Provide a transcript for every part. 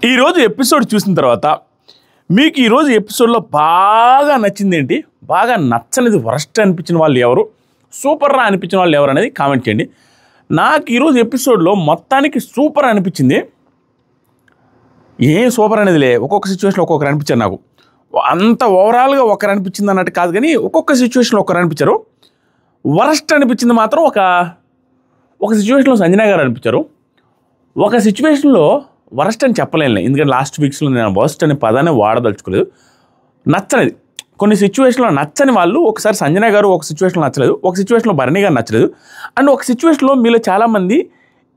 ఈరోజు ఎపిసోడ్ చూసిన తర్వాత మీకు ఈరోజు ఎపిసోడ్లో బాగా నచ్చింది ఏంటి, బాగా నచ్చనిది వరస్ట్ అనిపించిన వాళ్ళు ఎవరు, సూపర్రా అనిపించిన వాళ్ళు ఎవరు అనేది కామెంట్ చేయండి. నాకు ఈరోజు ఎపిసోడ్లో మొత్తానికి సూపర్ అనిపించింది. ఏం సూపర్ అనేది లే, ఒక్కొక్క సిచ్యువేషన్లో ఒక్కొక్కరు అనిపించారు. నాకు అంత ఓవరాల్గా ఒకరు అనిపించింది అన్నట్టు కాదు, కానీ ఒక్కొక్క సిచ్యువేషన్లో ఒకరు అనిపించారు. వరస్ట్ అనిపించింది మాత్రం ఒక సిచ్యువేషన్లో సంజన గారు అనిపించారు. ఒక సిచ్యువేషన్లో వరస్ట్ అని చెప్పలేను, ఎందుకంటే లాస్ట్ వీక్స్లో నేను వరస్ట్ అనే పదాన్ని వాడదలుచుకోలేదు. నచ్చలేదు కొన్ని సిచ్యువేషన్లో, నచ్చని వాళ్ళు ఒకసారి సంజన గారు ఒక సిచ్యువేషన్లో నచ్చలేదు, ఒక సిచ్యువేషన్లో భరణి గారు నచ్చలేదు, అండ్ ఒక సిచ్యువేషన్లో మీలో చాలామంది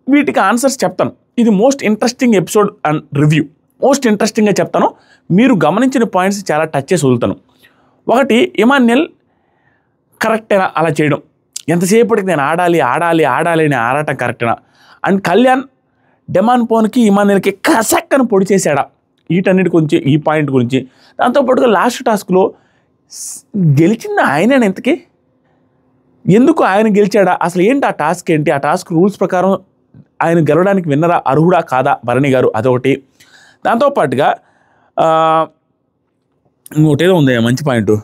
వీటికి ఆన్సర్స్ చెప్తాను. ఇది most interesting episode and review, most ఇంట్రెస్టింగ్గా చెప్తాను. మీరు గమనించిన పాయింట్స్ చాలా టచ్ చేసి వదులుతాను. ఒకటి, ఇమాన్యుయల్ కరెక్టేనా అలా చేయడం, ఎంతసేపటికి నేను ఆడాలి అని ఆడటం కరెక్టేనా, అండ్ కళ్యాణ్ డెమాన్ పోన్కి ఇమాన్యుయల్కి కసక్కను పొడి చేశాడా, వీటన్నిటి గురించి, ఈ పాయింట్ గురించి. దాంతోపాటుగా లాస్ట్ టాస్క్లో గెలిచింది ఆయన, ఎంతకి ఎందుకు ఆయన గెలిచాడా, అసలు ఏంటి ఆ టాస్క్, ఏంటి ఆ టాస్క్ రూల్స్ ప్రకారం ఆయన గెలవడానికి విన్నరా, అర్హుడా కాదా భరణి గారు, అదొకటి. దాంతోపాటుగా ఇంకోటేదో ఉంది మంచి పాయింట్,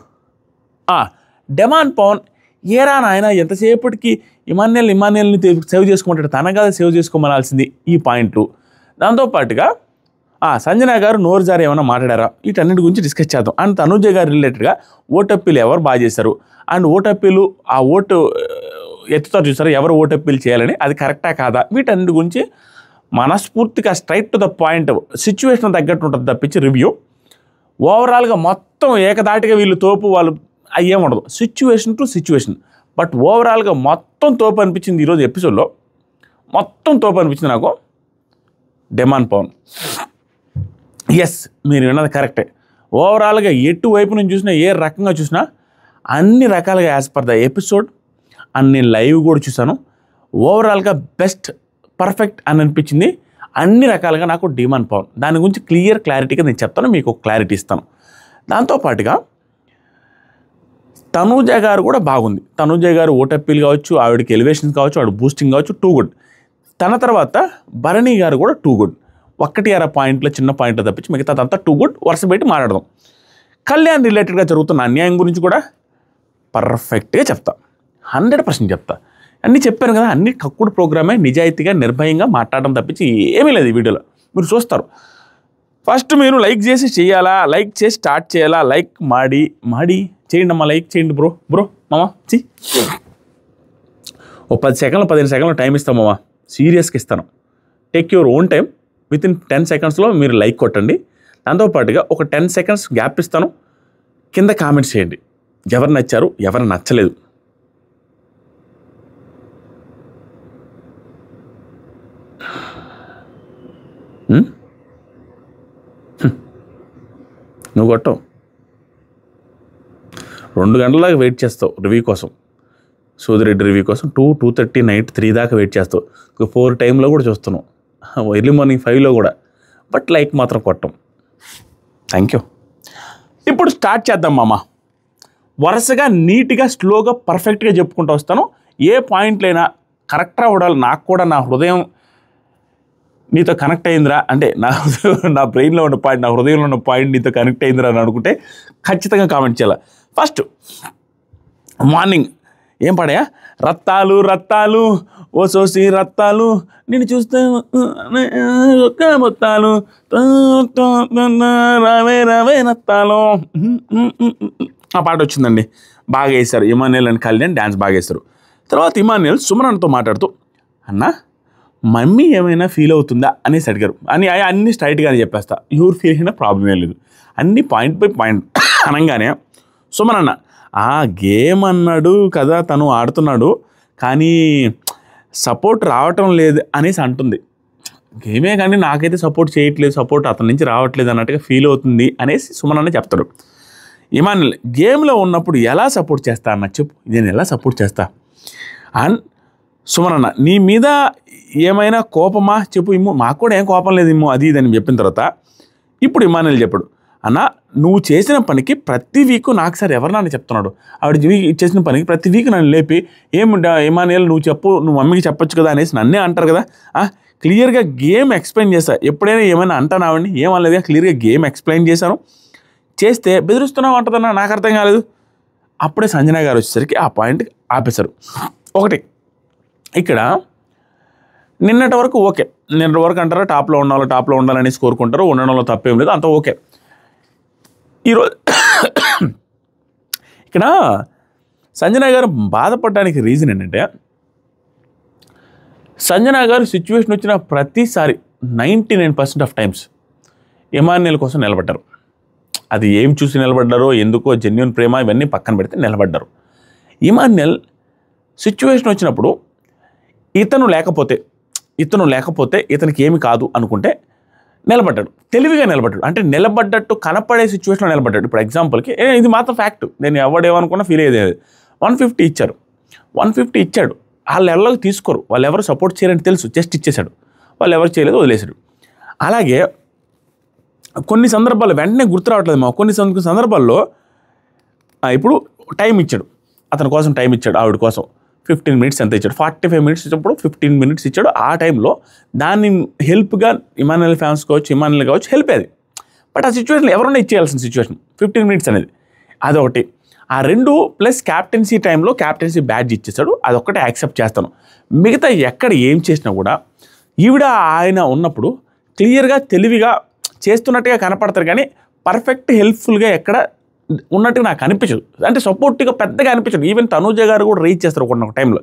డెమాన్ పవన్ ఏరా నాయన ఎంతసేపటికి ఇమాన్యుయల్ని సేవ్ చేసుకుంటాడు, తనగా సేవ్ చేసుకోమనాల్సింది, ఈ పాయింట్లు. దాంతోపాటుగా సంజన గారు నోరు జారి ఏమైనా మాట్లాడారా, వీటన్నిటి గురించి డిస్కస్ చేద్దాం. అండ్ తనుజ గారు రిలేటెడ్గా ఓటప్పీలు ఎవరు బాగా చేశారు, అండ్ ఓటప్పీలు ఆ ఓటు ఎత్తుతారు చూసారు, ఎవరు ఓటప్పీలు చేయాలని, అది కరెక్టా కాదా, వీటన్నిటి గురించి మనస్ఫూర్తిగా straight to the point, situation తగ్గట్టు ఉంటుంది తప్పించి రివ్యూ. ఓవరాల్గా మొత్తం ఏకదాటిగా వీళ్ళు తోపు వాళ్ళు అయ్యేముండదు, సిచ్యువేషన్ టు సిచ్యువేషన్. బట్ ఓవరాల్గా మొత్తం తోపు అనిపించింది ఈరోజు ఎపిసోడ్లో, మొత్తం తోపు అనిపించింది నాకు డెమాన్ పవన్. ఎస్, మీరు విన్నది కరెక్టే. ఓవరాల్గా ఎటువైపు నుంచి చూసినా, ఏ రకంగా చూసినా, అన్ని రకాలుగా as per the episode, and నేను లైవ్ కూడా చూసాను, ఓవరాల్గా బెస్ట్, పర్ఫెక్ట్ అని అనిపించింది అన్ని రకాలుగా నాకు డెమాన్ పవన్. దాని గురించి క్లారిటీగా నేను చెప్తాను, మీకు ఒక క్లారిటీ ఇస్తాను. దాంతోపాటుగా తనూజ గారు కూడా బాగుంది. తనూజ గారు ఓటప్పీలు కావచ్చు, ఆవిడకి ఎలివేషన్స్ కావచ్చు, ఆవిడ బూస్టింగ్ కావచ్చు, టూ గుడ్. తన తర్వాత భరణి గారు కూడా టూ గుడ్. 1-6 పాయింట్లో చిన్న పాయింట్లో తప్పించి మిగతాదంతా టూ గుడ్. వరుస పెట్టి మాట్లాడదాం. కళ్యాణ్ రిలేటెడ్గా జరుగుతున్న అన్యాయం గురించి కూడా పర్ఫెక్ట్గా చెప్తా, 100% చెప్తా. అన్నీ చెప్పాను కదా, అన్ని కక్కుడు ప్రోగ్రామే, నిజాయితీగా నిర్భయంగా మాట్లాడడం తప్పించి ఏమీ లేదు ఈ వీడియోలో, మీరు చూస్తారు. ఫస్ట్ మీరు లైక్ చేసి చేయాలా, లైక్ చేసి స్టార్ట్ చేయాలా, లైక్ మాడి చేయండి అమ్మా, లైక్ చేయండి బ్రో మామ. ఓ 10 సెకండ్లు 15 సెకండ్లు టైం ఇస్తాం మామ, సీరియస్గా ఇస్తాను. Take your own time, within 10 సెకండ్స్లో మీరు లైక్ కొట్టండి. దాంతోపాటుగా ఒక 10 సెకండ్స్ గ్యాప్ ఇస్తాను, కింద కామెంట్స్ చేయండి, ఎవరు నచ్చారు ఎవరు నచ్చలేదు. నువ్వు కొట్టవు, 2 గంటల దాకా వెయిట్ చేస్తావు రివ్యూ కోసం, సోదిరెడ్డి రివ్యూ కోసం 2:30 నైట్ 3 దాకా వెయిట్ చేస్తావు. 4 టైంలో కూడా చూస్తున్నావు, ఎర్లీ మార్నింగ్ 5లో కూడా, బట్ లైక్ మాత్రం కొట్టం. Thank you. ఇప్పుడు స్టార్ట్ చేద్దాం మామ. వరుసగా నీట్గా స్లోగా పర్ఫెక్ట్గా చెప్పుకుంటూ వస్తాను. ఏ పాయింట్లైనా కరెక్ట్గా ఉండాలి. నాకు కూడా నా హృదయం నీతో కనెక్ట్ అయిందిరా అంటే, నా బ్రెయిన్లో ఉన్న పాయింట్, నా హృదయంలో ఉన్న పాయింట్ నీతో కనెక్ట్ అయిందిరా అని అనుకుంటే ఖచ్చితంగా కామెంట్ చేయాలి. ఫస్ట్ మార్నింగ్ ఏం పాడాయా, రత్తాలు ఓ సోసి రత్తాలు, నేను చూస్తే మొత్తాలు, రావే రత్తాలు, ఆ పాట వచ్చిందండి. బాగా వేశారు ఇమాన్యుయల్ అండ్ కళ్యాణ్, డ్యాన్స్ బాగా వేశారు. తర్వాత ఇమాన్యుయల్ సుమన్తో మాట్లాడుతూ, అన్నా మమ్మీ ఏమైనా ఫీల్ అవుతుందా అనేసి అడిగారు. అన్నీ స్ట్రైట్గానే చెప్పేస్తా, ఎవరు ఫీల్ అయినా ప్రాబ్లం ఏం లేదు, అన్నీ పాయింట్ బై పాయింట్ అనగానే సుమన్ అన్న, గేమ్ అన్నాడు కదా తను ఆడుతున్నాడు, కానీ సపోర్ట్ రావటం లేదు అనేసి అంటుంది. గేమే కానీ నాకైతే సపోర్ట్ చేయట్లేదు, సపోర్ట్ అతని నుంచి రావట్లేదు అన్నట్టుగా ఫీల్ అవుతుంది అనేసి సుమన్ అన్న చెప్తాడు. ఇమాన్యుయల్, గేమ్లో ఉన్నప్పుడు ఎలా సపోర్ట్ చేస్తా అన్న చెప్పు, నేను ఎలా సపోర్ట్ చేస్తా. అండ్ సుమన్ అన్న, నీ మీద ఏమైనా కోపమా చెప్పు, ఇమ్ము మాకు కూడా ఏం కోపం లేదు ఇమ్ము, అది ఇదని చెప్పిన తర్వాత ఇప్పుడు ఇమాన్యుయల్ చెప్పాడు, అన్న నువ్వు చేసిన పనికి ప్రతి వీక్ నాకు సార్ ఎవరు నాన్న చెప్తున్నాడు, ఆవిడ చేసిన పనికి ప్రతి వీక్ నన్ను లేపి, ఇమాన్యుయల్ నువ్వు చెప్పు, నువ్వు మమ్మీకి చెప్పొచ్చు కదా అనేసి నన్నే అంటారు కదా, క్లియర్గా గేమ్ ఎక్స్ప్లెయిన్ చేశా. ఎప్పుడైనా ఏమైనా అంటానావండి, ఏమనలేదుగా, క్లియర్గా గేమ్ ఎక్స్ప్లెయిన్ చేశాను. చేస్తే బెదిరిస్తున్నావు అంటదన్నా, నాకు అర్థం కాలేదు. అప్పుడే సంజన గారు వచ్చేసరికి ఆ పాయింట్ ఆపేశారు. ఒకటి ఇక్కడ నిన్నటి వరకు ఓకే, నిన్నటి వరకు అంటారా టాప్లో ఉండాలనేసి కోరుకుంటారు, ఉండడంలో తప్పేం లేదు, అంత ఓకే. ఈరోజు ఇక్కడ సంజన గారు బాధపడడానికి రీజన్ ఏంటంటే, సంజన గారు సిచ్యువేషన్ వచ్చిన ప్రతిసారి 99% ఆఫ్ టైమ్స్ ఇమాన్యుయల్ కోసం నిలబడ్డారు. అది ఏం చూసి నిలబడ్డారో, ఎందుకో, జెన్యూన్ ప్రేమ ఇవన్నీ పక్కన పెడితే నిలబడ్డారు. ఇమాన్యుయల్ సిచ్యువేషన్ వచ్చినప్పుడు ఇతను లేకపోతే ఇతనికి ఏమి కాదు అనుకుంటే నిలబడ్డాడు, తెలివిగా నిలబడ్డాడు. అంటే నిలబడ్డట్టు కనపడే సిచ్యువేషన్లో నిలబడ్డాడు. ఇప్పుడు ఎగ్జాంపుల్కి ఇది మాత్రం ఫ్యాక్ట్, నేను ఎవడేమనుకున్నా ఫీల్ అయ్యేది. 150 ఇచ్చారు, 150 ఇచ్చాడు. వాళ్ళు ఎవరికి తీసుకోరు, వాళ్ళు ఎవరు సపోర్ట్ చేయరని తెలుసు, జస్ట్ ఇచ్చేశాడు. వాళ్ళు ఎవరు చేయలేదు, వదిలేశాడు. అలాగే కొన్ని సందర్భాలు వెంటనే గుర్తు రావట్లేదు మా, కొన్ని సందర్భాల్లో ఇప్పుడు టైం ఇచ్చాడు, అతని కోసం టైం ఇచ్చాడు, ఆవిడ కోసం 15 మినిట్స్ ఎంత ఇచ్చాడు, 45 మినిట్స్ ఇచ్చినప్పుడు 15 మినిట్స్ ఇచ్చాడు. ఆ టైంలో దాన్ని హెల్ప్గా ఇమాన్యుయల్ ఫ్యాన్స్ కావచ్చు, ఇమాన్యుయల్ కావచ్చు, హెల్ప్ అది. బట్ ఆ సిచ్యువేషన్లో ఎవరైనా ఇచ్చేయాల్సిన సిచ్యువేషన్ 15 మినిట్స్ అనేది, అదొకటి. ఆ 2 ప్లస్ క్యాప్టెన్సీ టైంలో క్యాప్టెన్సీ బ్యాడ్జ్ ఇచ్చేసాడు, అదొక్కటే యాక్సెప్ట్ చేస్తాను. మిగతా ఎక్కడ ఏం చేసినా కూడా ఈవిడ ఆయన ఉన్నప్పుడు క్లియర్గా తెలివిగా చేస్తున్నట్టుగా కనపడతారు, కానీ పర్ఫెక్ట్ హెల్ప్ఫుల్గా ఎక్కడ ఉన్నట్టుగా నాకు అనిపించదు. అంటే సపోర్టివ్గా పెద్దగా అనిపించదు. ఈవెన్ తనూజ గారు కూడా రీచ్ చేస్తారు ఒక టైంలో,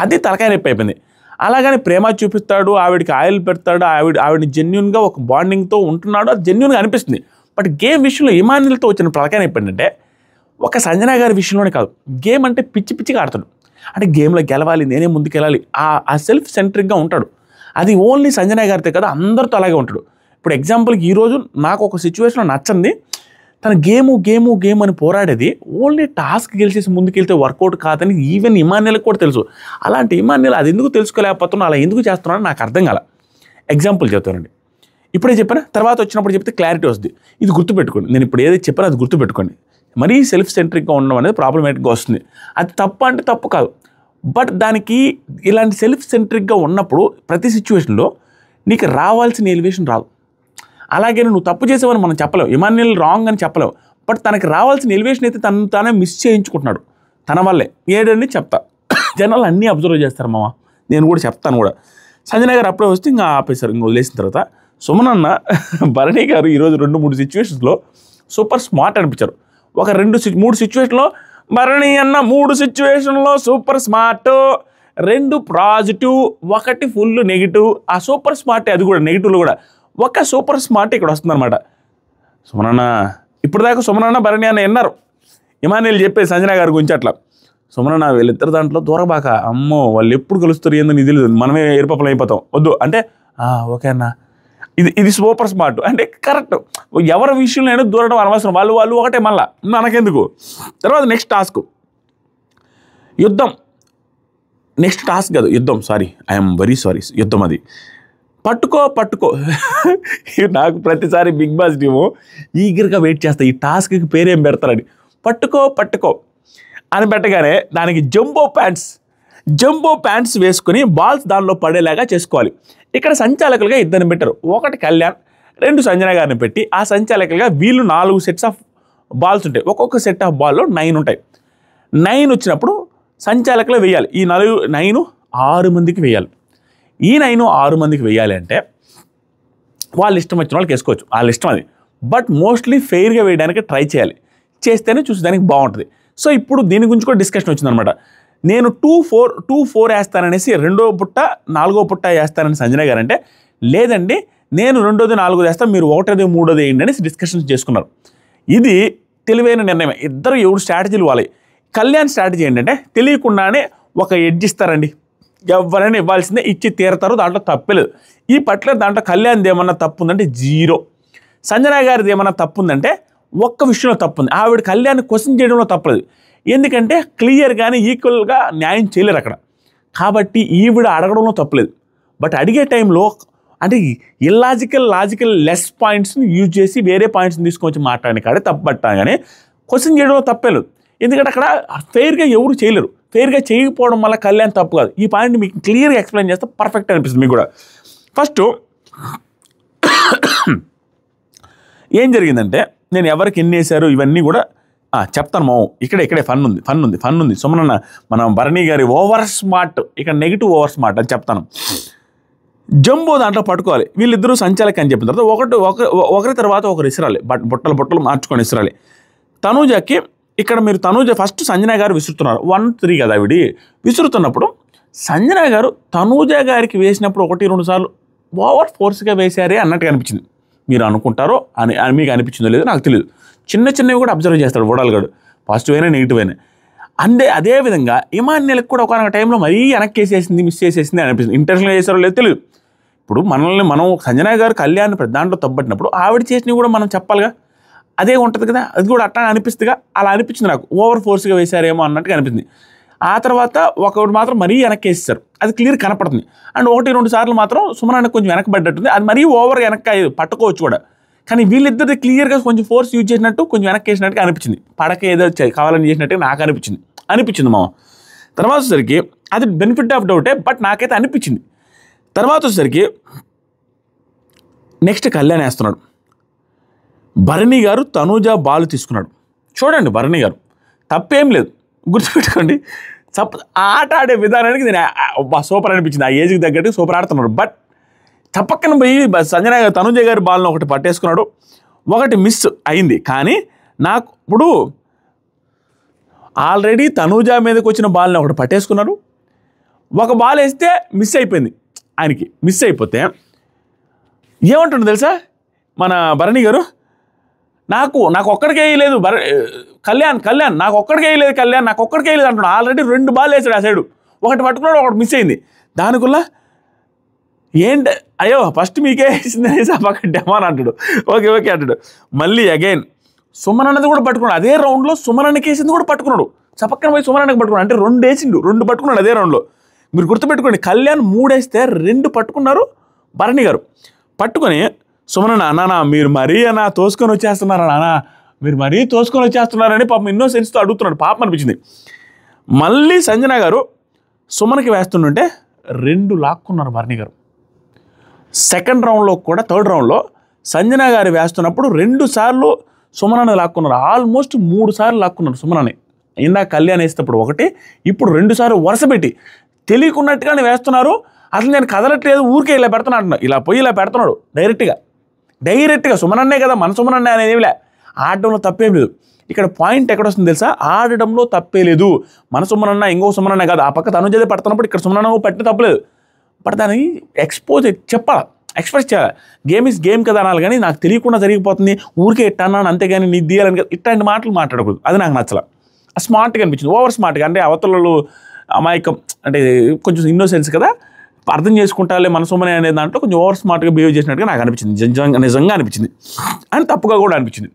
అది తలకాయ నొప్పి అయిపోయింది. అలాగని ప్రేమ చూపిస్తాడు, ఆవిడకి ఆయిల్ పెడతాడు, ఆవిడని జెన్యున్గా ఒక బాండింగ్తో ఉంటున్నాడు, అది జెన్యున్గా అనిపిస్తుంది. బట్ గేమ్ విషయంలో ఇమాన్యుయల్తో వచ్చిన తలకాయ నొప్పి ఏంటంటే, ఒక సంజన గారి విషయంలోనే కాదు, గేమ్ అంటే పిచ్చిగా ఆడతాడు. అంటే గేమ్లో గెలవాలి, నేనే ముందుకెళ్ళాలి, ఆ సెల్ఫ్ సెంట్రిక్గా ఉంటాడు. అది ఓన్లీ సంజన గారితే కదా, అందరితో అలాగే ఉంటాడు. ఇప్పుడు ఎగ్జాంపుల్కి ఈరోజు నాకు ఒక సిచ్యువేషన్లో నచ్చంది, తన గేమ్ అని పోరాడేది ఓన్లీ టాస్క్ గెలిచేసి ముందుకెళ్తే వర్కౌట్ కాదని ఈవెన్ ఇమాన్యుయల్కి కూడా తెలుసు. అలాంటి ఇమాన్యుయల్ అది ఎందుకు తెలుసుకోలేకపోతున్నా, అలా ఎందుకు చేస్తున్నాడో నాకు అర్థం కాల. ఎగ్జాంపుల్ చెప్తానండి, ఇప్పుడే చెప్పాను, తర్వాత వచ్చినప్పుడు చెప్తే క్లారిటీ వస్తుంది. ఇది గుర్తుపెట్టుకోండి, నేను ఇప్పుడు ఏదైతే చెప్పానో అది గుర్తుపెట్టుకోండి. మరీ సెల్ఫ్ సెంట్రిక్గా ఉండడం అనేది ప్రాబ్లమేటిక్గా వస్తుంది. అది తప్పు అంటే తప్పు కాదు, బట్ దానికి ఇలాంటి సెల్ఫ్ సెంట్రిక్గా ఉన్నప్పుడు ప్రతి సిచ్యువేషన్లో నీకు రావాల్సిన ఎలివేషన్ రాదు. అలాగే నువ్వు తప్పు చేసేవని మనం చెప్పలేవు, ఇమాన్యుయల్ రాంగ్ అని చెప్పలేవు, బట్ తనకి రావాల్సిన ఎలివేషన్ అయితే తానే మిస్ చేయించుకుంటున్నాడు తన వల్లే. ఏడని చెప్తా, జనాలు అన్నీ అబ్జర్వ్ చేస్తారు మామ, నేను కూడా చెప్తాను కూడా. సంజన గారు అప్పుడే వస్తే ఇంకా ఆపేశారు, ఇంకా వదిలేసిన తర్వాత సుమనన్న భరణి గారు ఈరోజు 2-3 సిచ్యువేషన్స్లో సూపర్ స్మార్ట్ అనిపించారు. ఒక 2-3 సిచ్యువేషన్లో భరణి అన్న 3 సిచ్యువేషన్లో super smart, 2 positive, 1 full negative. ఆ సూపర్ స్మార్ట్ అది కూడా నెగిటివ్లో కూడా ఒక సూపర్ స్మార్ట్ ఇక్కడ వస్తుందన్నమాట. సుమనన్న ఇప్పుడు దాకా సుమనన్న భరణి అన్న విన్నారు, ఇమాన్యుయల్ చెప్పేది సంజన గారి గురించి అట్లా. సుమనన్న వీళ్ళిద్దరు దాంట్లో దూరబాక, అమ్మో వాళ్ళు ఎప్పుడు కలుస్తారు ఏందని ఇది లేదు, మనమే ఏర్పపలు అయిపోతాం, వద్దు అంటే ఓకే అన్న, ఇది సూపర్ స్మార్ట్ అంటే కరెక్ట్. ఎవరి విషయంలో అయినా దూరడం అనవసరం, వాళ్ళు ఒకటే, మళ్ళా మనకెందుకు. తర్వాత నెక్స్ట్ టాస్క్ యుద్ధం, నెక్స్ట్ టాస్క్ కాదు యుద్ధం, సారీ ఐఎమ్ వెరీ సారీ, యుద్ధం అది. పట్టుకో నాకు ప్రతిసారి బిగ్ బాస్ టీము ఈగర్గా వెయిట్ చేస్తా ఈ టాస్క్కి పేరేం పెడతారని. పట్టుకో అని పెట్టగానే దానికి జంబో ప్యాంట్స్ వేసుకుని బాల్స్ దానిలో పడేలాగా చేసుకోవాలి. ఇక్కడ సంచాలకులుగా 2 పెట్టారు, 1 కళ్యాణ్, 2 సంజన గారిని పెట్టి ఆ సంచాలకులుగా వీళ్ళు 4 సెట్స్ ఆఫ్ బాల్స్ ఉంటాయి, ఒక్కొక్క సెట్ ఆఫ్ బాల్లో 9 ఉంటాయి. 9 వచ్చినప్పుడు సంచాలకులు వేయాలి, ఈ 9 6 మందికి వేయాలి. ఈ 9 6 మందికి వేయాలి అంటే వాళ్ళు ఇష్టం వచ్చిన వాళ్ళకి వేసుకోవచ్చు, వాళ్ళ ఇష్టం అది. బట్ మోస్ట్లీ ఫెయిర్గా వేయడానికి ట్రై చేయాలి, చేస్తేనే చూసేదానికి బాగుంటుంది. సో ఇప్పుడు దీని గురించి కూడా డిస్కషన్ వచ్చిందనమాట. నేను 2-4 వేస్తాననేసి 2వ పుట్ట 4వ పుట్ట వేస్తానని సంజన గారు అంటే, లేదండి నేను 2వ 4వ వేస్తాను, మీరు 1వ 3వ వేయండి అనేసి డిస్కషన్స్ చేసుకున్నారు. ఇది తెలివైన నిర్ణయం. ఇద్దరు ఎవరు స్ట్రాటజీలు వాళ్ళే. కళ్యాణ్ స్ట్రాటజీ ఏంటంటే తెలియకుండానే ఒక ఎడ్జ్ ఇస్తారండి, ఎవరైనా ఇవ్వాల్సిందే, ఇచ్చి తీరతారు, దాంట్లో తప్పలేదు. ఈ పర్టికులర్ దాంట్లో కళ్యాణ్ది ఏమన్నా తప్పు ఉందంటే 0, సంజన గారిది ఏమన్నా తప్పు ఉందంటే ఒక్క విషయంలో తప్పు ఉంది. ఆవిడ కళ్యాణ్ క్వశ్చన్ చేయడంలో తప్పలేదు, ఎందుకంటే క్లియర్గానే ఈక్వల్గా న్యాయం చేయలేరు అక్కడ. కాబట్టి ఈవిడ అడగడంలో తప్పలేదు, బట్ అడిగే టైంలో అంటే లాజికల్ లెస్ పాయింట్స్ని యూజ్ చేసి వేరే పాయింట్స్ని తీసుకొచ్చి మాట్లాడని కాడే తప్పట్టా, కానీ క్వశ్చన్ చేయడంలో తప్పలేదు. ఎందుకంటే అక్కడ ఫెయిర్గా ఎవరు చేయలేరు, ఫెయిర్గా చేయకపోవడం వల్ల కళ్యాణ్ తప్పు కాదు. ఈ పాయింట్ మీకు క్లియర్గా ఎక్స్ప్లెయిన్ చేస్తే పర్ఫెక్ట్ అనిపిస్తుంది మీకు కూడా. ఫస్ట్ ఏం జరిగిందంటే నేను ఎవరికి ఎన్ని వేశారు ఇవన్నీ కూడా చెప్తాను మావు. ఇక్కడే ఫన్ ఉంది. సుమనన్న మన భరణి గారి ఓవర్ స్మార్ట్, ఇక్కడ నెగిటివ్ ఓవర్ స్మార్ట్ అని చెప్తాను. జంబో దాంట్లో పట్టుకోవాలి. వీళ్ళిద్దరూ సంచాలకి అని చెప్పిన తర్వాత ఒకరి తర్వాత ఒకరు ఇసరాలి, బుట్టలు మార్చుకొని ఇసరాలి. తనూజకి ఇక్కడ మీరు తనూజ ఫస్ట్ సంజన గారు విసురుతున్నారు 1-3 కదా ఆవిడి విసురుతున్నప్పుడు సంజన గారు తనూజ గారికి వేసినప్పుడు 1-2 సార్లు ఓవర్ ఫోర్స్గా వేశారే అన్నట్టుగా అనిపించింది. మీరు అనుకుంటారో అని మీకు అనిపించిందో లేదో నాకు తెలియదు. చిన్నవి కూడా అబ్జర్వ్ చేస్తాడు వడాలగాడు, పాజిటివ్ అయినా నెగిటివ్ అయినా. అదేవిధంగా ఇమాన్యుల్కి కూడా ఒక టైంలో మరీ వెనక్కేసేసింది, మిస్ చేసేసింది అనిపిస్తుంది. ఇంటెన్షన్గా చేశారో లేదో తెలియదు. ఇప్పుడు మనం సంజన గారు కళ్యాణ్ దాంట్లో తప్పట్టినప్పుడు ఆవిడ చేసినవి కూడా మనం చెప్పాలిగా, అదే ఉంటుంది కదా, అది కూడా అట్లా అనిపిస్తుందిగా. అలా అనిపించింది నాకు, ఓవర్ ఫోర్స్గా వేశారేమో అన్నట్టుగా అనిపించింది. ఆ తర్వాత ఒకటి మాత్రం మరీ వెనక్కేసేసారు, అది క్లియర్ కనపడుతుంది. అండ్ 1-2 సార్లు మాత్రం సుమనానికి కొంచెం వెనకబడ్డట్టుంది, అది మరీ ఓవర్ వెనక్కి పట్టుకోవచ్చు కూడా. కానీ వీళ్ళిద్దరిది క్లియర్గా కొంచెం ఫోర్స్ యూజ్ చేసినట్టు కొంచెం వెనక్కేసినట్టుగా అనిపించింది. పడక ఏదో కావాలని చేసినట్టుగా నాకు అనిపించింది మామ. తర్వాత వచ్చేసరికి అది బెనిఫిట్ ఆఫ్ డౌటే, బట్ నాకైతే అనిపించింది. తర్వాత వచ్చేసరికి నెక్స్ట్ కళ్యాణ్ వేస్తున్నాడు. భరణి గారు తనూజ బాల్ తీసుకున్నాడు. చూడండి భరణి గారు తప్పేం లేదు, గుర్తుపెట్టుకోండి. ఆట ఆడే విధానానికి నేను సూపర్ అనిపించింది. ఆ ఏజ్కి తగ్గట్టు సూపర్ ఆడుతున్నాడు. బట్ తప్పక్కన పోయి సంజన తనూజ గారి బాల్ని ఒకటి పట్టేసుకున్నాడు, ఒకటి మిస్ అయింది. కానీ నాకు ఇప్పుడు ఆల్రెడీ తనూజ మీదకి వచ్చిన బాల్ని ఒకటి పట్టేసుకున్నాడు, ఒక బాల్ వేస్తే మిస్ అయిపోయింది. ఆయనకి మిస్ అయిపోతే ఏమంటుండో తెలుసా మన భరణి గారు, నాకు ఒక్కడికే వేయలేదు కళ్యాణ్ నాకు ఒక్కడికే వేయలేదు నాకు ఒక్కడికే వేయలేదు అంటున్నాడు. ఆల్రెడీ 2 బాల్ వేసాడు ఆ సైడు, ఒకటి పట్టుకున్నాడు, ఒకటి మిస్ అయింది. దానికుల్లా ఏంటి అయ్యో ఫస్ట్ మీకే వేసింది అనేసి ఆ పక్క డెమాన్ అంటాడు. ఓకే అంటాడు. మళ్ళీ అగైన్ సుమనన్నది కూడా పట్టుకున్నాడు. అదే రౌండ్లో సుమనన్నకి వేసింది కూడా పట్టుకున్నాడు. చపక్కన పోయి సుమనన్నకి పట్టుకున్నాడు. అంటే 2 వేసిండు, 2 పట్టుకున్నాడు అదే రౌండ్లో. మీరు గుర్తుపెట్టుకోండి, కళ్యాణ్ 3 వేస్తే 2 పట్టుకున్నారు భరణి గారు. పట్టుకొని సుమనన్న అన్నా మీరు మరీ తోసుకొని వచ్చేస్తున్నారా నాన్న, మీరు మరీ తోసుకొని వచ్చేస్తున్నారని పాపం ఎన్నో సెన్స్తో అడుగుతున్నాడు. పాపం అనిపించింది. మళ్ళీ సంజన గారు సుమనకి వేస్తుంటే 2 లాక్కున్నారు భరణి గారు. సెకండ్ రౌండ్లో కూడా థర్డ్ రౌండ్లో సంజన గారు వేస్తున్నప్పుడు 2 సార్లు సుమనని లాక్కున్నారు. ఆల్మోస్ట్ 3 సార్లు లాక్కున్నారు సుమనని. ఇందాక కళ్యాణ్ వేసేటప్పుడు ఒకటి, ఇప్పుడు 2 సార్లు వరుస పెట్టి తెలియకున్నట్టుగానే వేస్తున్నారు. అసలు నేను కదలట్లేదు, ఊరికే ఇలా పెడుతున్నా అంటున్నాడు. ఇలా పోయి ఇలా పెడుతున్నాడు డైరెక్ట్గా సుమనన్నే కదా, మన సుమనన్నే అనేది ఏమిలే. ఆడడంలో తప్పేం లేదు. ఇక్కడ పాయింట్ ఎక్కడ వస్తుంది తెలుసా, ఆడడంలో తప్పే లేదు. మన సుమనన్న ఇంకో సుమనన్న కాదు, ఆ పక్క తనుజ పడుతున్నప్పుడు ఇక్కడ సుమనన్న పట్టిన తప్పలేదు. బట్ దాన్ని ఎక్స్ప్రెస్ చేయాలి. గేమ్ ఇస్ గేమ్ కదా అనాలి, కానీ నాకు తెలియకుండా జరిగిపోతుంది ఊరికే ఇట్టన్నాను అంతేగాని నీ తీయాలని కదా ఇట్లాంటి మాటలు మాట్లాడకూడదు. అది నాకు నచ్చల. స్మార్ట్గా అనిపించింది, ఓవర్ స్మార్ట్గా. అంటే అవతలలో అమాయకం అంటే కొంచెం ఇన్నోసెన్స్ కదా, అర్థం చేసుకుంటాలే మన సుమనే అనే దాంట్లో కొంచెం ఓవర్ స్మార్ట్గా బిహేవ్ చేసినట్టుగా నాకు అనిపించింది. నిజంగా అనిపించింది, అని తప్పుగా కూడా అనిపించింది.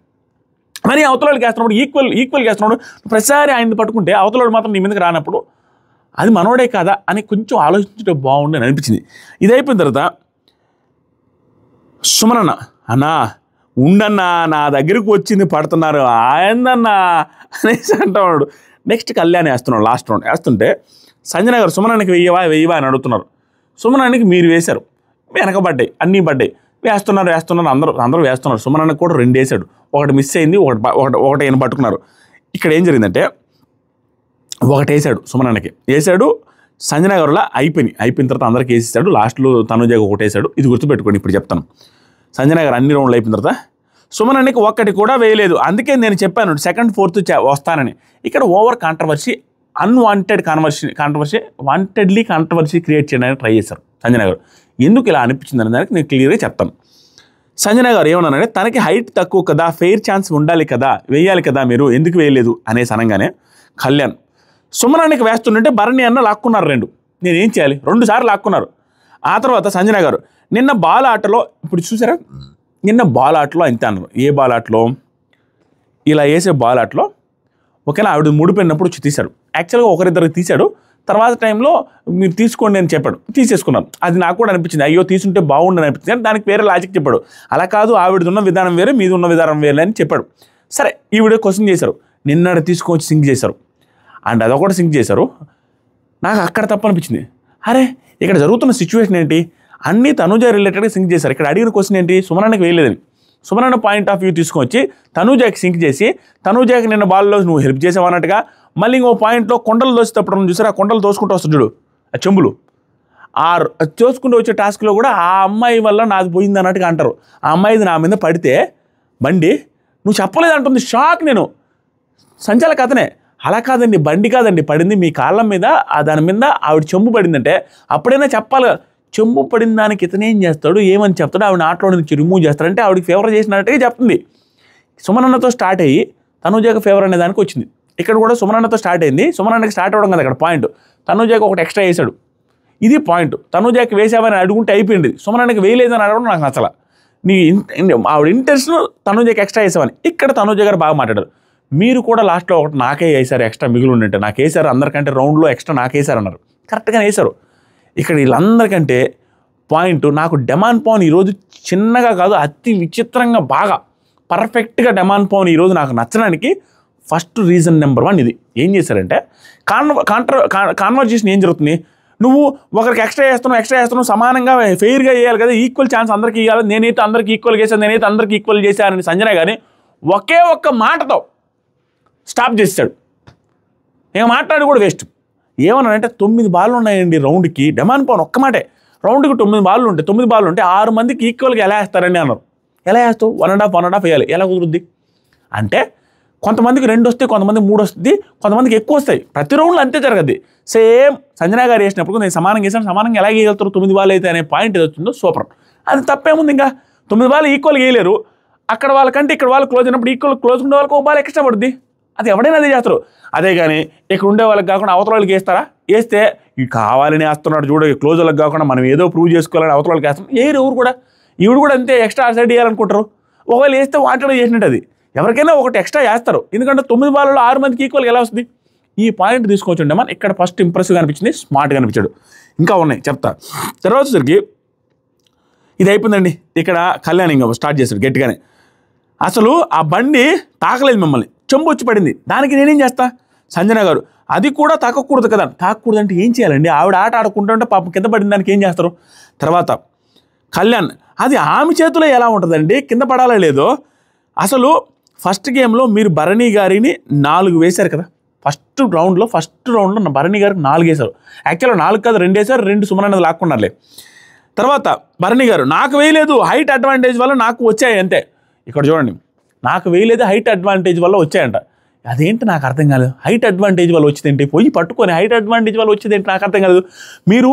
మరి అవతలకి వేస్తున్నప్పుడు ఈక్వల్గా వేస్తున్నాడు. ప్రతిసారి ఆయన్ని పట్టుకుంటే అవతలడు మాత్రం నీ మీదకి రానప్పుడు అది మనోడే కాదా అని కొంచెం ఆలోచించడం బాగుండి అని అనిపించింది. ఇది అయిపోయిన తర్వాత సుమనన్న అన్నా ఉండన్నా నా దగ్గరికి వచ్చింది పడుతున్నారు ఆయనన్నా అనేసి అంటున్నాడు. నెక్స్ట్ కళ్యాణ్ వేస్తున్నాడు. లాస్ట్ రౌండ్ వేస్తుంటే సంజన గారు సుమనన్నకి వెయ్యవా అని అడుగుతున్నారు. సుమనన్నకి మీరు వేశారు, వెనకబడ్డాయి, అన్నీ పడ్డాయి. వేస్తున్నారు అందరూ వేస్తున్నారు. సుమనన్నకి కూడా 2 వేసాడు, ఒకటి మిస్ అయింది, ఒకటి ఆయన పట్టుకున్నారు. ఇక్కడ ఏం జరిగిందంటే ఒకటి వేసాడు సుమనన్నకి, వేసాడు సంజన గారులా అయిపోయిన తర్వాత అందరికీ వేసేసాడు. లాస్ట్లో తనుజాకి ఒకటి వేసాడు. ఇది గుర్తుపెట్టుకోండి, ఇప్పుడు చెప్తాను. సంజన గారు అన్ని రౌండ్లు అయిపోయిన తర్వాత సుమనన్నకి ఒక్కటి కూడా వేయలేదు. అందుకే నేను చెప్పాను సెకండ్ ఫోర్త్ వస్తానని. ఇక్కడ over controversy, unwanted wantedly controversy create చేయడానికి ట్రై చేశారు సంజన గారు. ఎందుకు ఇలా అనిపించింది అనే దానికి నేను క్లియర్గా చెప్తాను. సంజన గారు ఏమన్నారంటే తనకి హైట్ తక్కువ కదా, ఫెయిర్ ఛాన్స్ ఉండాలి కదా, వేయాలి కదా, మీరు ఎందుకు వేయలేదు అనేసి అనగానే కళ్యాణ్ సుమనానికి వేస్తుంటే భరణి అన్న లాక్కున్నారు 2. నేనేం చేయాలి, 2 సార్లు లాక్కున్నారు. ఆ తర్వాత సంజన గారు నిన్న బాల్ ఆటలో, ఇప్పుడు చూసారా నిన్న బాల్ ఆటలో అంతే అన్నారు. ఏ బాల్ ఆటలో, ఇలా వేసే బాల్ ఆటలో ఓకేనా, ఆవిడ ముడిపోయినప్పుడు వచ్చి తీశాడు. యాక్చువల్గా ఒకరిద్దరికి తీశాడు. తర్వాత టైంలో మీరు తీసుకోండి అని చెప్పాడు, తీసేసుకున్నాను. అది నాకు కూడా అనిపించింది, అయ్యో తీసుంటే బాగుండని అనిపించింది. కానీ దానికి వేరే లాజిక్ చెప్పాడు. అలా కాదు, ఆవిడది ఉన్న విధానం వేరే, మీది ఉన్న విధానం వేరే అని చెప్పాడు. సరే ఈవిడ క్వశ్చన్ చేశారు, నిన్నటి తీసుకొచ్చి సింక్ చేశారు అండ్ అదొకటి సింక్ చేశారు. నాకు అక్కడ తప్పు అనిపించింది. అరే ఇక్కడ జరుగుతున్న సిచ్యువేషన్ ఏంటి, అన్నీ తనుజ రిలేటెడ్గా సింక్ చేశారు. ఇక్కడ అడిగిన క్వశ్చన్ ఏంటి, సుమనన్నకి వేయలేదని. సుమనన్న పాయింట్ ఆఫ్ వ్యూ తీసుకొచ్చి తనుజాకి సింక్ చేసి, తనుజాకి నిన్న బాల్లో నువ్వు హెల్ప్ చేసావు అన్నట్టుగా, మళ్ళీ ఇంకో పాయింట్లో కొండలు దోసేటప్పుడు చూసారు, ఆ కొండలు దోసుకుంటూ వస్తుంది చూడు ఆ చెంబులు, ఆ దోసుకుంటూ వచ్చే టాస్క్లో కూడా ఆ అమ్మాయి వల్ల నాది పోయింది అన్నట్టుగా అంటారు. ఆ అమ్మాయిది నా మీద పడితే బండి నువ్వు చెప్పలేదు అంటుంది. షాక్ నేను, సంచాలక అతనే. అలా కాదండి, బండి కాదండి పడింది మీ కాళ్ళ మీద, దాని మీద ఆవిడ చెంబు పడిందంటే అప్పుడైనా చెప్పాలి. చెంబు పడిన దానికి ఇతనేం చేస్తాడు, ఏమని చెప్తాడు, ఆవిడ ఆటలో నుంచి రిమూవ్ చేస్తాడంటే ఆవిడకి ఫేవర్ చేసినట్టుగా చెప్తుంది. సుమనన్నతో స్టార్ట్ అయ్యి తనుజాకి ఫేవర్ అనే దానికి వచ్చింది. ఇక్కడ కూడా సుమనన్నతో స్టార్ట్ అయింది. సుమనన్నకి స్టార్ట్ అవ్వడం కదా అక్కడ పాయింట్. తనుజాకి ఒకటి ఎక్స్ట్రా వేసాడు, ఇది పాయింట్. తనుజాకి వేసావని అడుగుంటే అయిపోయింది. సుమనన్నకి వేయలేదని అడగడం నాకు నచ్చల. నీ ఆవిడ ఇంటెన్షన్ తనుజాకి ఎక్స్ట్రా వేసావని. ఇక్కడ తనుజ గారు బాగా మాట్లాడారు. మీరు కూడా లాస్ట్లో ఒకటి నాకే వేసారు, ఎక్స్ట్రా మిగిలి ఉంటే నాకు వేసారు, అందరికంటే రౌండ్లో ఎక్స్ట్రా నాకేసారు అన్నారు. కరెక్ట్గానే వేశారు. ఇక్కడ వీళ్ళందరికంటే పాయింట్ నాకు డెమాన్ పవన్ ఈరోజు చిన్నగా కాదు, అతి విచిత్రంగా బాగా పర్ఫెక్ట్గా డెమాన్ పవన్ ఈరోజు నాకు నచ్చడానికి ఫస్ట్ రీజన్ నెంబర్ 1 ఇది. ఏం చేశారంటే కాన్వర్జేషన్ ఏం జరుగుతుంది, నువ్వు ఒకరికి ఎక్స్ట్రా చేస్తున్నావు సమానంగా ఫెయిర్గా చేయాలి కదా, ఈక్వల్ ఛాన్స్ అందరికీ ఇవ్వాలి, నేనైతే అందరికీ ఈక్వల్ చేశాను, నేనైతే అందరికీ ఈక్వల్ చేశానని సంజన గారిని ఒకే ఒక్క మాటతో స్టాప్ చేశాడు. ఇక మాట్లాడి కూడా వేస్ట్. ఏమన్నానంటే 9 బాళ్ళు ఉన్నాయండి రౌండ్కి, డెమాన్ పవన్ ఒక్క మాటే, రౌండ్కి 9 బాళ్ళు ఉంటాయి, 9 బాళ్ళు ఉంటే 6 మందికి ఈక్వల్గా ఎలా వేస్తారని అన్నారు. ఎలా వేస్తావు, 1.5 వేయాలి, ఎలా కుదురుద్ది అంటే కొంతమందికి 2 వస్తాయి, కొంతమందికి 3 వస్తుంది, కొంతమందికి ఎక్కువ వస్తాయి. ప్రతి రౌండ్లో అంతే జరగద్ది. సేమ్ సంజన గారు వేసినప్పుడు నేను సమానంగా వేసాను, సమానంగా ఎలా వేయగలుగుతారు 9 బాల్ అయితే అనే పాయింట్ ఏది వచ్చిందో సూపర్. అది తప్పేముంది, ఇంకా 9 బాల్ ఈక్వల్గా వేయలేరు, అక్కడ వాళ్ళకంటే ఇక్కడ వాళ్ళు క్లోజ్ అయినప్పుడు ఈక్వల్ క్లోజ్ ఉండే వాళ్ళకి 1 బాల్ ఎక్స్ట్రా పడుద్ది. అది ఎవడైనా అదే చేస్తారు. అదే కానీ ఇక్కడ ఉండే వాళ్ళకి కాకుండా అవతల వాళ్ళకి వేస్తారా, వేస్తే ఇవి కావాలని వేస్తున్నాడు చూడ, క్లోజ్ వాళ్ళకి కాకుండా మనం ఏదో ప్రూవ్ చేసుకోవాలని అవతల వాళ్ళకి వేస్తాం. ఎవరు కూడా ఈవిడ కూడా అంతే ఎక్స్ట్రా సైడ్ వేయాలనుకుంటారు. ఒకవేళ వేస్తే వాటిలో చేసినట్టు అది ఎవరికైనా ఒకటి ఎక్స్ట్రా వేస్తారు, ఎందుకంటే 9 బాల్లో 6 మందికి ఈక్వల్గా ఎలా వస్తుంది. ఈ పాయింట్ తీసుకొచ్చుండే మనం ఇక్కడ ఫస్ట్ ఇంప్రెసివ్గా అనిపించింది, స్మార్ట్గా అనిపించాడు. ఇంకా ఉన్నాయి చెప్తా. తర్వాత వచ్చేసరికి ఇది అయిపోయిందండి. ఇక్కడ కళ్యాణ్ ఇంకా స్టార్ట్ చేశాడు గట్టిగానే. అసలు ఆ బండి తాకలేదు మిమ్మల్ని, చెంబు వచ్చి పడింది, దానికి నేనేం చేస్తా. సంజన గారు అది కూడా తాకకూడదు కదా, తాకకూడదు అంటే ఏం చేయాలండి, ఆవిడ ఆట ఆడుకుంటుంటే పాపం కింద పడిన దానికి ఏం చేస్తారు. తర్వాత కళ్యాణ్ అది ఆమె చేతిలో ఎలా ఉంటుందండి, కింద పడాలా లేదో. అసలు ఫస్ట్ గేమ్లో మీరు భరణి గారిని 4 వేశారు కదా, ఫస్ట్ రౌండ్లో భరణి గారికి 4 వేశారు. యాక్చువల్గా 4 కాదు 2 వేశారు, 2 సుమనన్నది లాక్కున్నారులే. తర్వాత భరణి గారు నాకు వేయలేదు, హైట్ అడ్వాంటేజ్ వల్ల నాకు వచ్చాయి అంతే. ఇక్కడ చూడండి, నాకు వేయలేదు, హైట్ అడ్వాంటేజ్ వల్ల వచ్చాయంట. అదేంటి నాకు అర్థం కాలేదు. హైట్ అడ్వాంటేజ్ వల్ల వచ్చిందేంటి, పోయి పట్టుకొని హైట్ అడ్వాంటేజ్ వల్ల వచ్చేదేంటి నాకు అర్థం కాలేదు. మీరు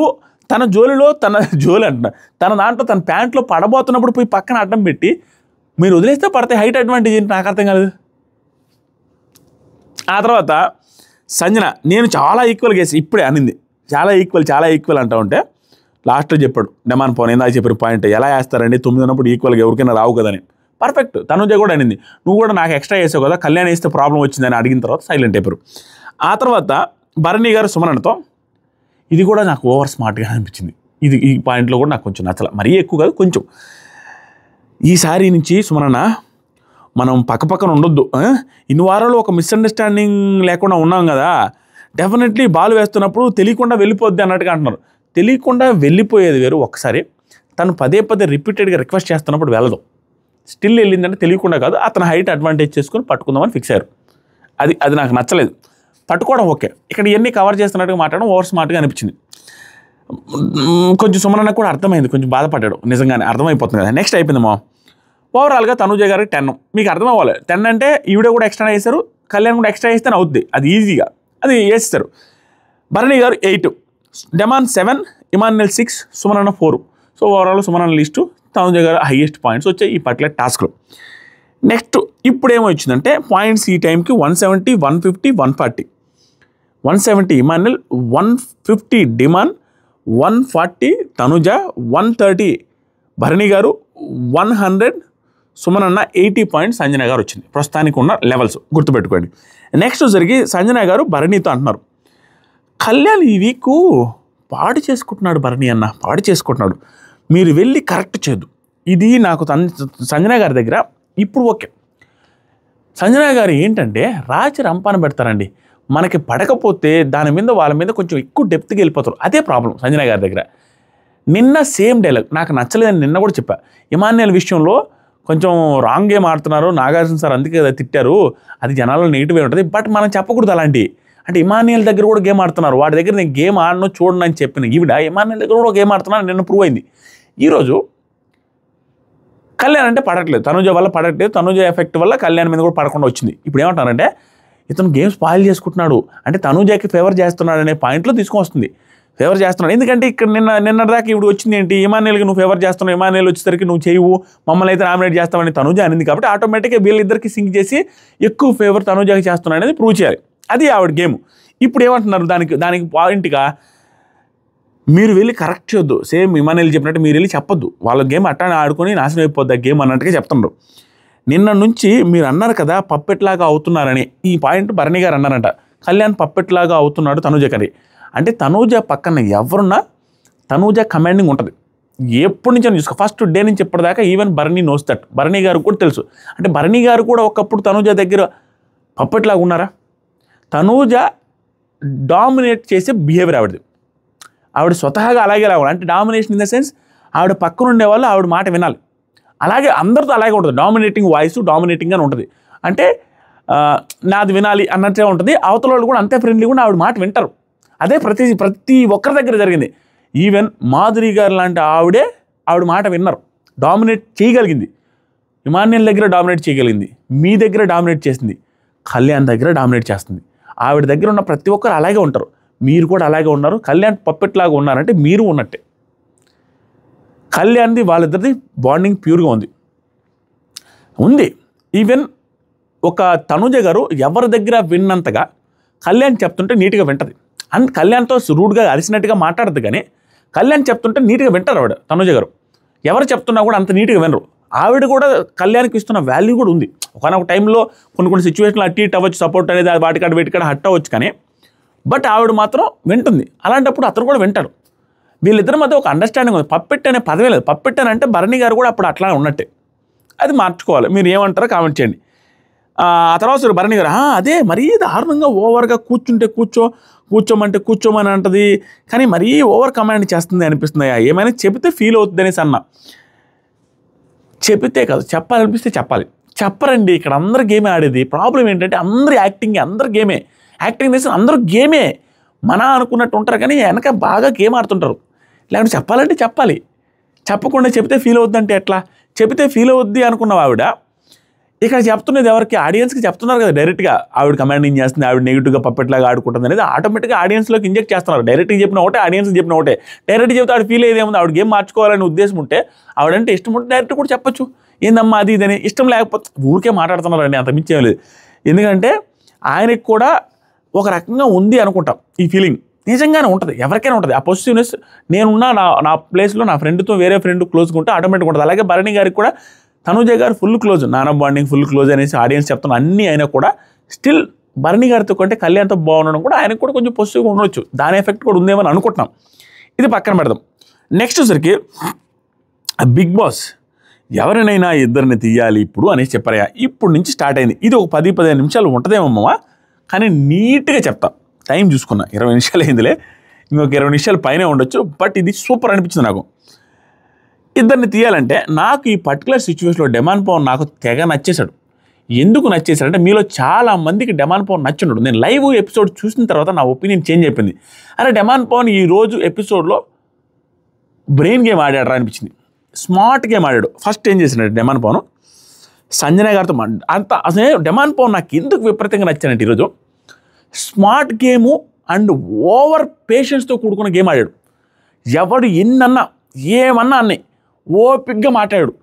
తన జోలిలో తన దాంట్లో తన ప్యాంట్లో పడబోతున్నప్పుడు పోయి పక్కన అడ్డం పెట్టి మీరు వదిలేస్తే పడతాయి, హైట్ అడ్వాంటేజ్ ఏంటి నాకు అర్థం కాలేదు. ఆ తర్వాత సంజన నేను చాలా ఈక్వల్గా వేసి ఇప్పుడే అనింది, చాలా ఈక్వల్ అంటూ ఉంటే లాస్ట్లో చెప్పాడు డెమాన్ పవన్ ఏందా చెప్పారు పాయింట్, ఎలా వేస్తారండి 9 ఉన్నప్పుడు ఈక్వల్గా ఎవరికైనా రావు కదని. పర్ఫెక్ట్. తనుజ కూడా అనింది నువ్వు కూడా నాకు ఎక్స్ట్రా వేసావు కదా, కళ్యాణ్ వేస్తే ప్రాబ్లం వచ్చిందని అడిగిన తర్వాత సైలెంట్ అయిపోయారు. ఆ తర్వాత భరణి గారు సుమనన్నతో ఇది కూడా నాకు ఓవర్ స్మార్ట్గా అనిపించింది. ఈ పాయింట్లో కూడా నాకు కొంచెం నచ్చల, మరీ ఎక్కువ కాదు కొంచెం. ఈసారి నుంచి సుమనన్న మనం పక్కపక్కన ఉండొద్దు, ఇన్ని వారాలు ఒక మిస్అండర్స్టాండింగ్ లేకుండా ఉన్నాం కదా, డెఫినెట్లీ బాల్ వేస్తున్నప్పుడు తెలియకుండా వెళ్ళిపోద్ది అన్నట్టుగా అంటున్నారు. తెలియకుండా వెళ్ళిపోయేది వేరు, ఒక్కసారి తను పదే రిపీటెడ్గా రిక్వెస్ట్ చేస్తున్నప్పుడు వెళ్ళదు, స్టిల్ వెళ్ళిందంటే తెలియకుండా కాదు, అతను హైట్ అడ్వాంటేజ్ చేసుకుని పట్టుకుందామని ఫిక్స్ అయ్యారు. అది నాకు నచ్చలేదు. పట్టుకోవడం ఓకే, ఇక్కడ ఇవన్నీ కవర్ చేస్తున్నట్టుగా మాట్లాడడం ఓవర్ స్మార్ట్గా అనిపించింది. కొంచెం సుమనన్న కూడా అర్థమైంది, కొంచెం బాధపడ్డాడు, నిజంగానే అర్థమైపోతుంది కదా. నెక్స్ట్ అయిపోయిందమ్మా. ఓవరాల్గా తనుజ గారికి 10, మీకు అర్థం అవ్వాలి. 10 అంటే ఈవిడ కూడా ఎక్స్ట్రా వేశారు, కళ్యాణ్ కూడా ఎక్స్ట్రా వేస్తేనే అవుద్ది, అది ఈజీగా అది వేస్తారు. భరణి గారు 8, డెమాన్ 7, ఇమాన్యుయల్ 6, సుమనన్న 4. సో ఓవరాల్ సుమనన్న లిస్టు తనుజ గారు హైయెస్ట్ పాయింట్స్ వచ్చాయి ఈ పర్టికులర్ టాస్క్లో. నెక్స్ట్ ఇప్పుడు ఏమో వచ్చిందంటే పాయింట్స్ ఈ టైంకి 170, 150, 140. 170 ఇమాన్యుయల్, 150 డిమాన్, 140 తనుజ, 130 భరణి గారు, 100 సుమనన్న, 80 పాయింట్స్ సంజన గారు వచ్చింది. ప్రస్తుతానికి ఉన్న లెవెల్స్ గుర్తుపెట్టుకోండి. నెక్స్ట్ జరిగి సంజన గారు భరణితో అంటున్నారు, కళ్యాణ్ ఈ వీకు పాడు చేసుకుంటున్నాడు, భరణి అన్న పాడు చేసుకుంటున్నాడు, మీరు వెళ్ళి కరెక్ట్ చేయదు. ఇది నాకు సంజన గారి దగ్గర ఇప్పుడు ఓకే. సంజన గారు ఏంటంటే రాచి రంపాన పెడతారండి, మనకి పడకపోతే దాని మీద వాళ్ళ మీద కొంచెం ఎక్కువ డెప్త్కి వెళ్ళిపోతారు, అదే ప్రాబ్లం సంజన గారి దగ్గర. నిన్న సేమ్ డైలాగ్ నాకు నచ్చలేదని నిన్న కూడా చెప్పా. ఇమాన్యుయల్ విషయంలో కొంచెం రాంగ్ గేమ్ ఆడుతున్నారు, నాగార్జున సార్ అందుకే కదా తిట్టారు, అది జనాల్లో నెగిటివ్ ఉంటుంది. బట్ మనం చెప్పకూడదు అలాంటి. అంటే ఇమాన్యుయల్ దగ్గర కూడా గేమ్ ఆడుతున్నారు, వాడి దగ్గర నేను గేమ్ ఆడను చూడను అని చెప్పిన ఈవిడ ఇమాన్యుయల్ దగ్గర కూడా గేమ్ ఆడుతున్నాను నిన్న ప్రూవ్ అయింది. ఈరోజు కళ్యాణ్ అంటే పడట్లేదు, తనుజ వల్ల పడట్లేదు, తనుజ ఎఫెక్ట్ వల్ల కళ్యాణ్ మీద కూడా పడకుండా వచ్చింది. ఇప్పుడు ఏమంటారంటే ఇతను గేమ్ స్పాయిల్ చేసుకుంటున్నాడు అంటే తనుజకి ఫేవర్ చేస్తున్నాడు అనే పాయింట్లో తీసుకొని వస్తుంది. ఫేవర్ చేస్తున్నాడు ఎందుకంటే ఇక్కడ నిన్నటిదాకా ఇప్పుడు వచ్చింది ఏంటి, ఇమాన్యుయల్కి నువ్వు ఫేవర్ చేస్తున్నావు, ఇమాన్యుయల్ వచ్చేసరికి నువ్వు చేయవు, మమ్మల్ని అయితే నామినేట్ చేస్తామని తనుజ అనింది. కాబట్టి ఆటోమేటిక్గా వీళ్ళిద్దరికి సింక్ చేసి ఎక్కువ ఫేవర్ తనుజకి చేస్తున్నాడు అనేది ప్రూవ్ చేయాలి. అది ఆవిడ గేమ్. ఇప్పుడు ఏమంటున్నారు, దానికి పాయింట్గా మీరు వెళ్ళి కరెక్ట్ చేయొద్దు, సేమ్ ఇమాన్యుయల్ చెప్పినట్టు మీరు వెళ్ళి చెప్పొద్దు, వాళ్ళ గేమ్ అట్టానే ఆడుకొని నాశనం అయిపోద్ది ఆ గేమ్ అన్నట్టుగా చెప్తున్నారు. నిన్న నుంచి మీరు అన్నారు కదా పప్పెట్లాగా అవుతున్నారని, ఈ పాయింట్ భరణి గారు అన్నారంట, కళ్యాణ్ పప్పెట్లాగా అవుతున్నాడు తనుజకని. అంటే తనూజ పక్కన ఎవరున్నా తనూజ కమాండింగ్ ఉంటుంది ఎప్పటి నుంచో చూసుకో, ఫస్ట్ డే నుంచి ఇప్పటిదాకా. Even Bharani knows that, Bharani garu కూడా తెలుసు. అంటే భరణి గారు కూడా ఒకప్పుడు తనూజ దగ్గర పప్పెట్లాగా ఉన్నారా? తనూజ డామినేట్ చేసే బిహేవియర్ ఆవిడది, ఆవిడ స్వతహాగా అలాగే రావాలి. అంటే డామినేషన్ ఇన్ ద సెన్స్ ఆవిడ పక్కన ఉండేవాళ్ళు ఆవిడ మాట వినాలి. అలాగే అందరితో అలాగే ఉంటుంది, డామినేటింగ్ వాయిస్ డామినేటింగ్ అని ఉంటుంది. అంటే నాది వినాలి అన్నట్టే ఉంటుంది. అవతల వాళ్ళు కూడా అంతే ఫ్రెండ్లీ కూడా ఆవిడ మాట వింటారు. అదే ప్రతి ఒక్కరి దగ్గర జరిగింది. ఈవెన్ మాధురి గారు లాంటి ఆవిడ మాట విన్నారు, డామినేట్ చేయగలిగింది. ఇమాన్యుయల్ దగ్గర డామినేట్ చేయగలిగింది, మీ దగ్గర డామినేట్ చేసింది, కళ్యాణ్ దగ్గర డామినేట్ చేస్తుంది. ఆవిడ దగ్గర ఉన్న ప్రతి ఒక్కరు అలాగే ఉంటారు, మీరు కూడా అలాగే ఉన్నారు. కళ్యాణ్ పప్పెట్లాగా ఉన్నారంటే మీరు ఉన్నట్టే. కళ్యాణ్ది వాళ్ళిద్దరిది బాండింగ్ ప్యూర్గా ఉంది. ఈవెన్ ఒక తనుజ గారు ఎవరి దగ్గర విన్నంతగా కళ్యాణ్ చెప్తుంటే నీట్గా వింటది. అండ్ కళ్యాణ్తో రూడ్గా అరిసినట్టుగా మాట్లాడదు, కానీ కళ్యాణ్ చెప్తుంటే నీట్గా వింటారు ఆవిడ తనుజ గారు. ఎవరు చెప్తున్నా కూడా అంత నీట్గా వినరు. ఆవిడ కూడా కళ్యాణ్కి ఇస్తున్న వాల్యూ కూడా ఉంది. ఒకనొక టైంలో కొన్ని సిచ్యువేషన్లో అట్టి ఇట్ అవ్వచ్చు, సపోర్ట్ అనేది వాటికాడ వీటికాడ హట్ అవ్వచ్చు, కానీ బట్ ఆవిడ మాత్రం వింటుంది. అలాంటప్పుడు అతను కూడా వింటాడు. వీళ్ళిద్దరి మధ్య ఒక అండర్స్టాండింగ్ ఉంది. పప్పెట్ అనే పదవే లేదు. పప్పెట్ అని అంటే భరణి గారు కూడా అప్పుడు అట్లా ఉన్నట్టే. అది మార్చుకోవాలి. మీరు ఏమంటారో కామెంట్ చేయండి. ఆ తర్వాత భరణి గారు అదే మరీ దారుణంగా ఓవర్గా కూర్చోమంటే కూర్చోమని అంటది, కానీ మరీ ఓవర్ కమాండ్ చేస్తుంది అనిపిస్తుంది. ఏమైనా చెబితే ఫీల్ అవుతుంది అనేసి అన్న. చెబితే కాదు, చెప్పాలనిపిస్తే చెప్పాలి. చెప్పరండి. ఇక్కడ అందరు గేమే ఆడేది. ప్రాబ్లం ఏంటంటే అందరు యాక్టింగ్, అందరు గేమే. యాక్టింగ్ చేసిన అందరూ గేమే మన అనుకున్నట్టు ఉంటారు, కానీ వెనక బాగా గేమ్ ఆడుతుంటారు. లేకుంటే చెప్పాలంటే చెప్పాలి. చెప్పకుండా చెబితే ఫీల్ అవుద్దంటే ఎట్లా? చెబితే ఫీల్ అవుద్ది అనుకున్నావు ఆవిడ. ఇక్కడ చెప్తున్నది ఎవరికి? ఆడియన్స్కి చెప్తున్నారు కదా డైరెక్ట్గా. ఆవిడ కమాండింగ్ చేస్తుంది, ఆవిడ నెగిటివ్గా పప్పెట్లాగా ఆడుకుంటుంది అనేది ఆటోమేటిక్గా ఆడియన్స్లోకి ఇంజెక్ట్ చేస్తున్నారు. డైరెక్ట్గా చెప్పిన ఒకటే, ఆడియన్స్కి చెప్పిన ఒకటే. డైరెక్ట్ చెప్తే ఆవిడ ఫీల్ అయ్యేదేముంది? ఆవిడ గేమ్ మార్చుకోవాలని ఉద్దేశం ఉంటే, ఆవిడంటే ఇష్టం ఉంటే డైరెక్ట్ కూడా చెప్పొచ్చు, ఏందమ్మా అది ఇదని. ఇష్టం లేకపోతే ఊరికే మాట్లాడుతున్నారండి, అంత మించి ఏం లేదు. ఎందుకంటే ఆయనకి కూడా ఒక రకంగా ఉంది అనుకుంటాం ఈ ఫీలింగ్. నిజంగానే ఉంటుంది, ఎవరికైనా ఉంటుంది ఆ పాజిటివ్నెస్. నేనున్నా నా ప్లేస్లో నా ఫ్రెండ్తో వేరే ఫ్రెండ్ క్లోజ్గా ఉంటే ఆటోమేటిక్గా ఉంటుంది. అలాగే భరణి గారికి కూడా తనుజ గారు ఫుల్ క్లోజ్, నాన్న బాండింగ్ ఫుల్ క్లోజ్ అనేసి ఆడియన్స్ చెప్తున్న అన్నీ అయినా కూడా స్టిల్ భరణి గారితో కంటే కళ్యాణ్తో బాగుండడం కూడా ఆయనకు కూడా కొంచెం పాజిటివ్గా ఉండవచ్చు. దాని ఎఫెక్ట్ కూడా ఉందేమని అనుకుంటున్నాం. ఇది పక్కన పెడదాం. నెక్స్ట్ వచ్చరికి బిగ్ బాస్ ఎవరినైనా ఇద్దరిని తీయాలి ఇప్పుడు అనేసి చెప్పారయ్యా. ఇప్పుడు నుంచి స్టార్ట్ అయింది. ఇది ఒక 10-15 నిమిషాలు ఉంటుందేమమ్మా, కానీ నీట్గా చెప్తా. టైం చూసుకున్నా 20 నిమిషాలు అయిందిలే, ఇంకొక 20 నిమిషాలు పైనే ఉండొచ్చు. బట్ ఇది సూపర్ అనిపించింది నాకు. ఇద్దరిని తీయాలంటే నాకు ఈ పర్టికులర్ సిచ్యువేషన్లో డెమాన్ పవన్ నాకు తెగ నచ్చేశాడు. ఎందుకు నచ్చేశాడంటే మీలో చాలా మందికి డెమాన్ పవన్ నచ్చున్నాడు. నేను లైవ్ ఎపిసోడ్ చూసిన తర్వాత నా ఒపీనియన్ చేంజ్ అయిపోయింది. అరే డెమాన్ పవన్ ఈరోజు ఎపిసోడ్లో బ్రెయిన్ గేమ్ ఆడాడు అనిపించింది. స్మార్ట్ గేమ్ ఆడాడు. ఫస్ట్ ఏం చేసినాడు డెమాన్ పవన్, సంజన గారితో అంత అసలు డెమాన్ పవన్ నాకు ఎందుకు విపరీతంగా నచ్చానంటే ఈరోజు స్మార్ట్ గేము అండ్ ఓవర్ పేషెన్స్తో కూడుకున్న గేమ్ ఆడాడు. ఎవడు ఎన్నన్నా ఏమన్నా అన్నీ ఓపిక్గా మాట్లాడాడు,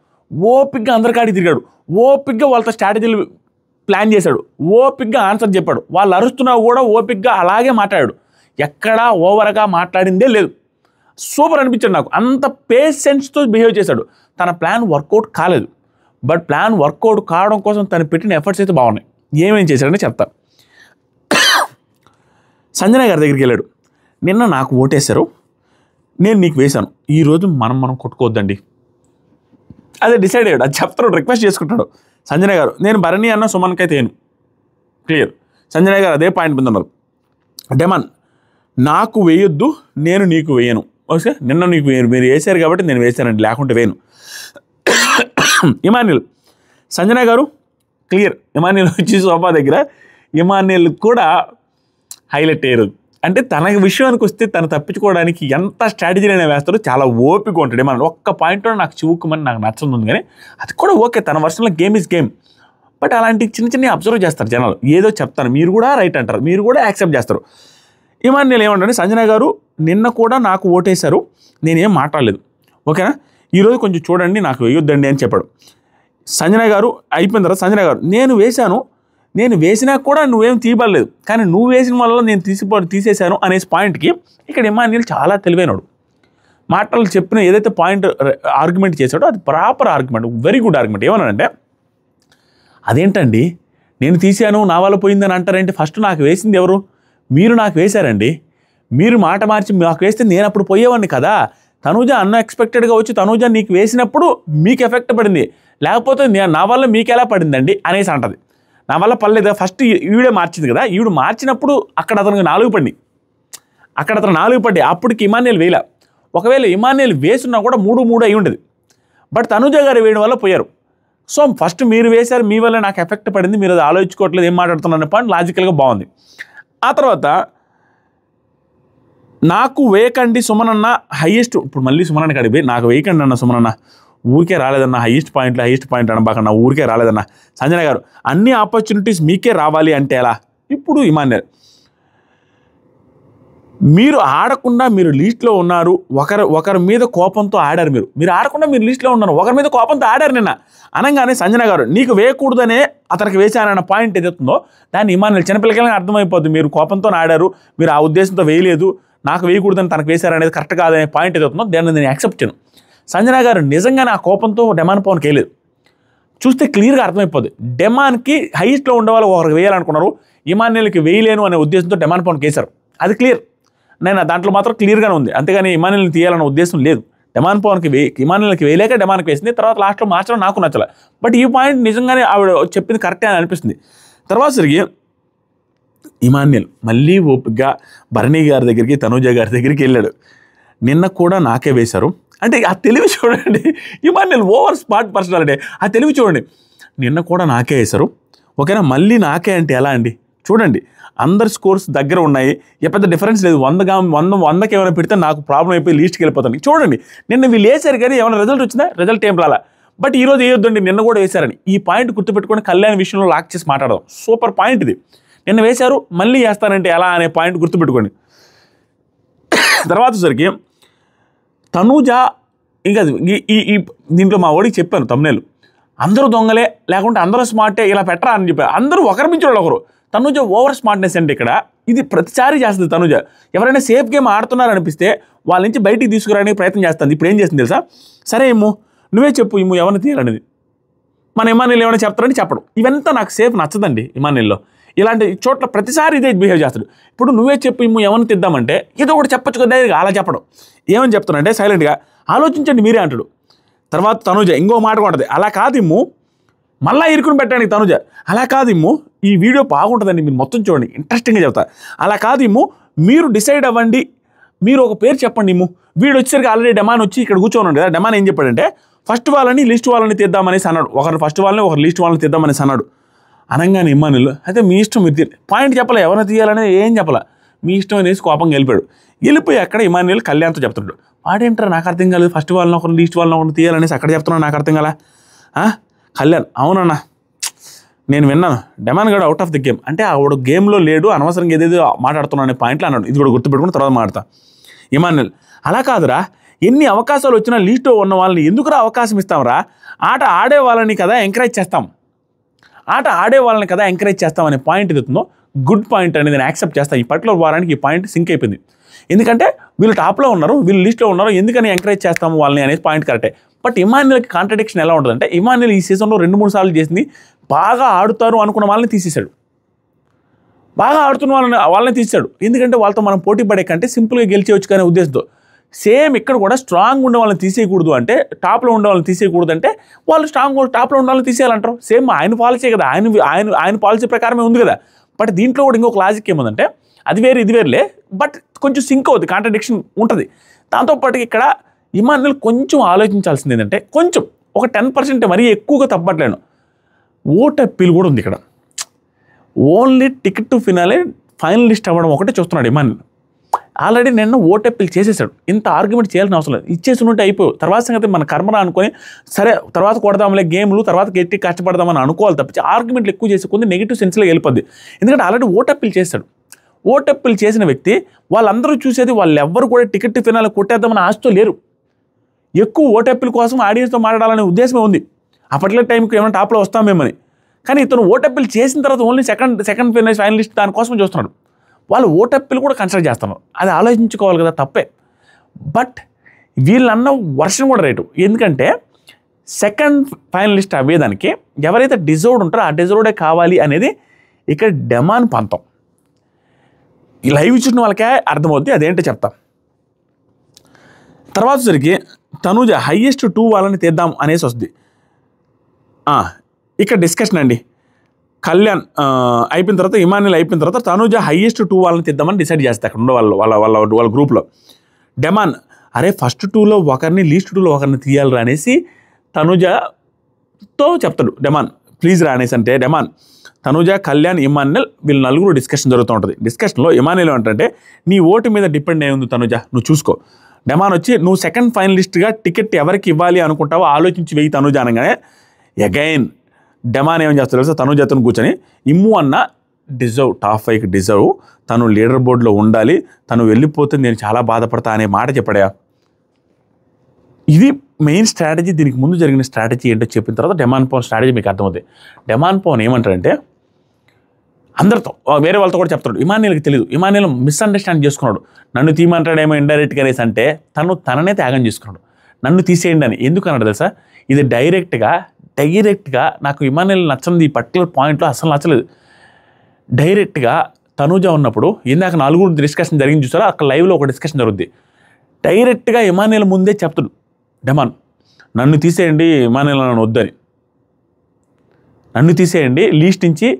ఓపిక్గా అందరికాడికి తిరిగాడు, ఓపిక్గా వాళ్ళతో స్ట్రాటజీలు ప్లాన్ చేశాడు, ఓపిక్గా ఆన్సర్ చెప్పాడు. వాళ్ళు అరుస్తున్నా కూడా ఓపిక్గా అలాగే మాట్లాడాడు. ఎక్కడా ఓవర్గా మాట్లాడిందే లేదు. సూపర్ అనిపించాడు నాకు. అంత పేషెన్స్తో బిహేవ్ చేశాడు. తన ప్లాన్ వర్కౌట్ కాలేదు, బట్ ప్లాన్ వర్కౌట్ కావడం కోసం తను పెట్టిన ఎఫర్ట్స్ అయితే బాగున్నాయి. ఏమేం చేశాడని చెప్తా. సంజన గారి దగ్గరికి వెళ్ళాడు. నిన్న నాకు ఓటేశారు, నేను నీకు వేశాను, ఈరోజు మనం కొట్టుకోవద్దండి అదే డిసైడ్ అయ్యాడు. అది చెప్తాడు, రిక్వెస్ట్ చేసుకుంటాడు. సంజన గారు నేను భరణి అన్న సుమన్కైతే ఏను క్లియర్. సంజన గారు అదే పాయింట్ మీద ఉన్నారు. డెమాన్ నాకు వేయొద్దు, నేను నీకు వేయను, ఓకే, నిన్న నీకు మీరు వేశారు కాబట్టి నేను వేశానండి, లేకుంటే వేను. ఇమాన్యుల్, సంజన గారు క్లియర్. ఇమాన్యుల్ వచ్చి సోఫా దగ్గర ఇమాన్యుల్ కూడా హైలైట్ అయ్యారు. అంటే తన విషయానికి వస్తే తను తప్పించుకోవడానికి ఎంత స్ట్రాటజీలైనా వేస్తారో, చాలా ఓపిక ఉంటాడు. ఇమాన్యుల్ ఒక్క పాయింట్లో నాకు చివుకుమని నాకు నచ్చుతుంది, కానీ అది కూడా ఓకే, తన వర్షంలో గేమ్ ఇస్ గేమ్. బట్ అలాంటి చిన్న చిన్న అబ్జర్వ్ చేస్తారు జనాలు. ఏదో చెప్తాను, మీరు కూడా రైట్ అంటారు, మీరు కూడా యాక్సెప్ట్ చేస్తారు. ఇమాన్యుల్ ఏమంటారు, సంజన గారు నిన్న కూడా నాకు ఓటేశారు, నేనేం మాట్లాడలేదు, ఓకేనా, ఈరోజు కొంచెం చూడండి నాకు వేయొద్దండి అని చెప్పాడు. సంజన గారు అయిపోయిన తర్వాత సంజన గారు, నేను వేసినా కూడా నువ్వేం తీయబడలేదు, కానీ నువ్వు వేసిన వల్ల నేను తీసేశాను అనే పాయింట్కి ఇక్కడ ఇమాన్యుల్ చాలా తెలివైనడు. మాటలు చెప్పిన ఏదైతే పాయింట్ ఆర్గ్యుమెంట్ చేశాడో అది proper argument, very good argument. ఏమన్నానంటే, అదేంటండి నేను తీసాను నా వల్ల పోయిందని అంటారేంటి, ఫస్ట్ నాకు వేసింది ఎవరు, మీరు నాకు వేశారండి, మీరు మాట మార్చి నాకు వేస్తే నేను అప్పుడు పోయేవాడిని కదా, తనూజ అన్ఎక్స్పెక్టెడ్గా వచ్చి తనూజ నీకు వేసినప్పుడు మీకు ఎఫెక్ట్ పడింది, లేకపోతే నా వల్ల మీకు ఎలా పడిందండి అనేసి అంటది. నా వల్ల పర్లేదు, ఫస్ట్ ఈవిడే మార్చింది కదా, ఈవిడ మార్చినప్పుడు అక్కడ అతనికి 4 పడి, అక్కడ అతను 4 పడ్డాయి, అప్పటికి ఇమాన్యుల్ వేయలే. ఒకవేళ ఇమాన్యుల్ వేసున్నా కూడా 3-3 అయి ఉండేది. బట్ తనూజ గారు వేయడం వల్ల పోయారు. సో ఫస్ట్ మీరు వేశారు, మీ వల్ల నాకు ఎఫెక్ట్ పడింది, మీరు అది ఆలోచించుకోవట్లేదు, ఏం మాట్లాడుతున్నారు పాయింట్ లాజికల్గా బాగుంది. ఆ తర్వాత నాకు వేయకండి సుమనన్న హైయెస్ట్, ఇప్పుడు మళ్ళీ సుమనన్న కాడికి పోయి నాకు వేయకండి అన్న సుమనన్న, ఊరికే రాలేదన్న, హైయెస్ట్ పాయింట్ అనబాకన్నా ఊరికే రాలేదన్న. సంజన గారు అన్ని ఆపర్చునిటీస్ మీకే రావాలి అంటే ఎలా, ఇప్పుడు ఇమాన్యుల్ మీరు ఆడకుండా మీరు లీస్ట్లో ఉన్నారు, ఒకరి మీద కోపంతో ఆడారు, మీరు ఆడకుండా మీరు లీస్ట్లో ఉన్నారు, ఒకరి మీద కోపంతో ఆడారు నిన్న అనగానే సంజన గారు నీకు వేయకూడదనే అతనికి వేశానన్న పాయింట్ ఏదవుతుందో దాన్ని ఇమాన్యుల్ చిన్నపిల్లలకి అర్థమైపోద్ది, మీరు కోపంతో ఆడారు, మీరు ఆ ఉద్దేశంతో వేయలేదు, నాకు వేయకూడదని తనకు వేశారనేది కరెక్ట్ కాదనే పాయింట్ ఏదవుతుందో దాన్ని నేను యాక్సెప్ట్ చేయను. సంజన గారు నిజంగానే ఆ కోపంతో డెమాన్ పవన్కి వేయలేదు, చూస్తే క్లియర్గా అర్థమైపోద్ది. డెమాన్కి హైయెస్ట్లో ఉండేవాళ్ళు ఒకరికి వేయాలనుకున్నారు, ఇమాన్యుల్కి వేయలేను అనే ఉద్దేశంతో డెమాన్ పవన్కి వేశారు, అది క్లియర్. నేను దాంట్లో మాత్రం క్లియర్గానే ఉంది, అంతేగాని ఇమాన్యుల్ని తీయాలన్న ఉద్దేశం లేదు. డెమాన్ పవన్కి ఇమాన్యుల్కి వేయలేక డెమాన్కి వేసింది, తర్వాత లాస్ట్లో మార్చడం నాకు నచ్చలే. బట్ ఈ పాయింట్ నిజంగానే ఆవిడ చెప్పింది కరెక్టే అని అనిపిస్తుంది. తర్వాత సరిగి ఇమాన్యుల్ మళ్ళీ ఓపికగా భరణి గారి దగ్గరికి తనూజ గారి దగ్గరికి వెళ్ళాడు. నిన్న కూడా నాకే వేశారు అంటే ఆ తెలివి చూడండి, ఇమాన్యుల్ ఓవర్ స్మార్ట్ పర్సనాలిటీ, ఆ తెలివి చూడండి. నిన్న కూడా నాకే వేశారు, ఓకేనా, మళ్ళీ నాకే అంటే ఎలా అండి, చూడండి అందరి స్కోర్స్ దగ్గర ఉన్నాయి, ఏ పెద్ద డిఫరెన్స్ లేదు, 100కి ఏమైనా పెడితే నాకు ప్రాబ్లం అయిపోయి లీస్ట్కి వెళ్ళిపోతాను. చూడండి నిన్న వీళ్ళు వేశారు కానీ ఏమైనా రిజల్ట్ వచ్చిందా, రిజల్ట్ ఏం రాలా, బట్ ఈరోజు వేయొద్దండి నిన్న కూడా వేశారని. ఈ పాయింట్ గుర్తుపెట్టుకొని కళ్యాణ్ విషయంలో లాక్ చేసి మాట్లాడదాం, సూపర్ పాయింట్ ఇది. నిన్న వేశారు మళ్ళీ వేస్తానంటే ఎలా అనే పాయింట్ గుర్తుపెట్టుకోండి. తర్వాత సరికి తనూజ ఇంకా ఈ దీంట్లో మా వాడికి చెప్పాను తమ్నేలు, అందరూ దొంగలే లేకుంటే అందరూ స్మార్టే ఇలా పెట్టరా అని చెప్పారు. అందరూ ఒకరి మించి ఒకరు. తనూజ ఓవర్ స్మార్ట్నెస్ అంటే ఇక్కడ ఇది ప్రతిసారి చేస్తుంది తనూజ. ఎవరైనా సేఫ్ గేమ్ ఆడుతున్నారనిపిస్తే వాళ్ళ నుంచి బయటికి తీసుకురావడానికి ప్రయత్నం చేస్తుంది. ఇప్పుడు ఏం చేస్తుంది తెలుసా, సరే ఇమ్ము నువ్వే చెప్పు ఇమ్ము ఎవరిని తీయాలనేది, మన ఇమాన్యుల్ ఏమైనా చెప్తారని చెప్పడం, ఇవంతా నాకు సేఫ్ నచ్చదండి. ఇమాన్యుల్లో ఇలాంటి చోట్ల ప్రతిసారి ఇదే బిహేవ్ చేస్తాడు. ఇప్పుడు నువ్వే చెప్పు ఇమ్ము ఎవరిని తిద్దామంటే ఏదో ఒకటి చెప్పచ్చు కదా, అలా చెప్పడం. ఏమని చెప్తానంటే సైలెంట్గా ఆలోచించండి మీరే అంటాడు. తర్వాత తనూజ ఇంకో మాట ఉంటుంది, అలా కాదు ఇమ్ము మళ్ళీ ఇరుకుని పెట్టడానికి తనూజ, అలా కాదు ఇమ్ము ఈ వీడియో బాగుంటుందండి మీరు మొత్తం చూడండి ఇంట్రెస్టింగ్గా చెప్తా, అలా కాదు ఇమ్ము మీరు డిసైడ్ అవ్వండి, మీరు ఒక పేరు చెప్పండి ఇమ్ము. వీడు వచ్చేసరికి ఆల్రెడీ డెమాన్ వచ్చి ఇక్కడ కూర్చొని ఉన్నాడు కదా, డెమాన్ ఏం చెప్పాడంటే ఫస్ట్ వాళ్ళని లిస్ట్ వాళ్ళని తీద్దామనేసి అన్నాడు, ఒకరు ఫస్ట్ వాళ్ళని ఒకరు లిస్ట్ వాళ్ళని తీద్దామనేసి అన్నాడు. అనగానే ఇమాన్యుల్ అయితే మీ ఇష్టం మీరు పాయింట్ చెప్పలే, ఎవరిని తీయాలనేది ఏం చెప్పలే, మీ ఇష్టం అనేసి కోపంగా వెళ్ళిపోయి అక్కడ ఇమాన్యుల్ కళ్యాణ్తో చెప్తున్నాడు, వాడేంటారా నాకు అర్థం కాలేదు, ఫస్ట్ వాళ్ళని ఒకరు లీస్ట్ వాళ్ళని ఒకరు తీయాలనేసి అక్కడ చెప్తున్నాడు, నాకు అర్థం కాలా. కళ్యాణ్ అవునన్నా నేను విన్నాను, డెమాన్ గడు అవుట్ ఆఫ్ ది గేమ్ అంటే ఆవిడ గేమ్లో లేడు, అనవసరంగా ఏదేదో మాట్లాడుతున్నాను అనే పాయింట్లో అన్నాడు. ఇది కూడా గుర్తుపెట్టుకుని తర్వాత మాట్లాడతా. ఇమాన్యుల్ అలా కాదురా, ఎన్ని అవకాశాలు వచ్చినా లీస్ట్లో ఉన్న వాళ్ళని ఎందుకురా అవకాశం ఇస్తాంరా, ఆట ఆడే వాళ్ళని కదా ఎంకరేజ్ చేస్తాం, ఆట ఆడే వాళ్ళని కదా ఎంకరేజ్ చేస్తామనే పాయింట్ ఎదుగుతుందో గుడ్ పాయింట్ అనేది నేను యాక్సెప్ట్ చేస్తాను. ఈ పర్టికులర్ వారానికి ఈ పాయింట్ సింక్ అయిపోయింది. ఎందుకంటే వీళ్ళు టాప్లో ఉన్నారు, వీళ్ళు లిస్ట్లో ఉన్నారు, ఎందుకని ఎంకరేజ్ చేస్తాము వాళ్ళని అనేది పాయింట్ కరెక్టే. బట్ ఇమాన్యుల్కి కాంట్రడిక్షన్ ఎలా ఉంటుందంటే, ఇమాన్యుల్ ఈ సీజన్లో 2-3 సార్లు చేసింది బాగా ఆడుతారు అనుకున్న వాళ్ళని తీసేశాడు, బాగా ఆడుతున్న వాళ్ళని తీసాడు. ఎందుకంటే వాళ్ళతో మనం పోటీ పడే కంటే సింపుల్గా గెలిచేయచ్చు కానీ ఉద్దేశంతో. సేమ్ ఇక్కడ కూడా స్ట్రాంగ్ ఉండే వాళ్ళని తీసేయకూడదు అంటే, టాప్లో ఉండే వాళ్ళని తీసేయకూడదు అంటే వాళ్ళు టాప్లో ఉండే వాళ్ళని తీసేయాలంటారు. సేమ్ ఆయన పాలసీ కదా, ఆయన పాలసీ ప్రకారమే ఉంది కదా. బట్ దీంట్లో కూడా ఇంకొక లాజిక్ ఏముందంటే, అది వేరు ఇది వేరులే, బట్ కొంచెం సింక్ అవుతుంది, కాంట్రడిక్షన్ ఉంటుంది. దాంతోపాటు ఇక్కడ ఇమాన్యుల్ కొంచెం ఆలోచించాల్సింది ఏంటంటే, కొంచెం ఒక 10% మరీ ఎక్కువగా తప్పట్లేను, ఓట్ అప్పీల్ కూడా ఉంది ఇక్కడ. Only ticket to finale finalist అవ్వడం ఒకటే చూస్తున్నాడు ఇమాన్యుల్. ఆల్రెడీ నిన్న ఓట్ అప్పీల్ చేసేసాడు, ఇంత ఆర్గ్యుమెంట్ చేయాల్సిన అవసరం లేదు, ఇచ్చేసి ఉంటే అయిపోయి తర్వాత సంగతి మన కర్మరా అనుకొని సరే తర్వాత కొడదాంలే గేమ్లు, తర్వాత గట్టి కష్టపడదామని అనుకోవాలి తప్పించి ఆర్గ్యుమెంట్లు ఎక్కువ చేసి కొంచెం నెగిటివ్ సెన్స్లో వెళ్ళిపోద్ది. ఎందుకంటే ఆల్రెడీ ఓట్ అప్పీల్ చేస్తాడు. ఓట్ అప్పీల్ చేసిన వ్యక్తి వాళ్ళందరూ చూసేది వాళ్ళు ఎవ్వరు కూడా టికెట్ టు ఫినాలే కొట్టేద్దామని ఆశతో లేరు. ఎక్కువ ఓట్ అప్పీల్ కోసం ఆడియన్స్తో మాట్లాడాలనే ఉద్దేశమే ఉంది, అప్పట్లో టైంకి ఏమైనా టాప్లో వస్తామేమని. కానీ ఇతను ఓట్ అప్పీల్ చేసిన తర్వాత ఓన్లీ సెకండ్ ఫైనలిస్ట్ దానికోసం చూస్తున్నాడు. వాళ్ళు ఓట్ అప్పీల్ కూడా కన్సిడర్ చేస్తున్నారు, అది ఆలోచించుకోవాలి కదా, తప్పే. బట్ వీళ్ళన్న వర్షన్ కూడా రైటు, ఎందుకంటే సెకండ్ ఫైనలిస్ట్ అయ్యేదానికి ఎవరైతే డిజర్వ్డ్ ఉంటారో ఆ డిజర్వ్డే కావాలి అనేది ఇక్కడ డెమాన్ పంతం. ఈ లైవ్ చూసిన వాళ్ళకే అర్థమవుద్ది, అదేంటో చెప్తాం. తర్వాత సరికి తనూజ హైయెస్ట్ 2 వాళ్ళని తీద్దాం అనేసి వస్తుంది. ఇక్కడ డిస్కషన్ అండి, కళ్యాణ్ అయిపోయిన తర్వాత ఇమాన్యుల్ అయిపోయిన తర్వాత తనూజ హైయెస్ట్ 2 వాళ్ళని తీద్దామని డిసైడ్ చేస్తే అక్కడ ఉండే వాళ్ళ గ్రూప్లో. డెమాన్ అరే ఫస్ట్ 2లో ఒకరిని లీస్ట్ 2లో ఒకరిని తీయాలి అనేసి తనూజతో చెప్తాడు డెమాన్, ప్లీజ్ రా అనేసి. అంటే డెమాన్, తనూజ, కళ్యాణ్, ఇమాన్యుల్ వీళ్ళు నలుగురు డిస్కషన్ జరుగుతూ ఉంటుంది. డిస్కషన్లో ఇమాన్యుల్ ఏంటంటే నీ ఓటు మీద డిపెండ్ అయి ఉంది తనూజ, నువ్వు చూసుకో. డెమాన్ వచ్చి నువ్వు సెకండ్ ఫైనలిస్ట్గా టికెట్ ఎవరికి ఇవ్వాలి అనుకుంటావో ఆలోచించి వెయ్యి తనూజ అనగానే అగైన్ డెమాన్ ఏమని చేస్తాడు తెలుసా, తనూజతో కూర్చొని ఇమ్ము అన్న డిజర్వ్, టాప్ 5కి డిజర్వ్, తను లీడర్ బోర్డులో ఉండాలి, తను వెళ్ళిపోతే నేను చాలా బాధపడతా అనే మాట చెప్పాడా. ఇది మెయిన్ స్ట్రాటజీ. దీనికి ముందు జరిగిన స్ట్రాటజీ ఏంటో చెప్పిన తర్వాత డెమాన్ పవన్ స్ట్రాటజీ మీకు అర్థమవుతుంది. డెమాన్ పవన్ ఏమంటాడంటే అందరితో వేరే వాళ్ళతో కూడా చెప్తాడు, ఇమాన్యుల్కి తెలియదు, ఇమాన్యుల్ మిస్అండర్స్టాండ్ చేసుకున్నాడు, నన్ను తీయమంటాడేమో ఇండైరెక్ట్గా అనేసి. అంటే తననే త్యాగం చేసుకున్నాడు, నన్ను తీసేయండి అని. ఎందుకు అన్నాడు తెలుసా, ఇది డైరెక్ట్గా నాకు ఇమాన్యుల్ నచ్చంది, ఈ పర్టికులర్ పాయింట్లో అసలు నచ్చలేదు. డైరెక్ట్గా తనూజ ఉన్నప్పుడు ఇందాక 4 డిస్కషన్ జరిగింది చూసారా, అక్కడ లైవ్లో ఒక డిస్కషన్ జరుగుద్ది. డైరెక్ట్గా ఇమాన్యుల్ ముందే చెప్తాడు డెమాన్, నన్ను తీసేయండి, ఇమాన్యుల్ నన్ను వద్దని, నన్ను తీసేయండి, లీస్ట్ నుంచి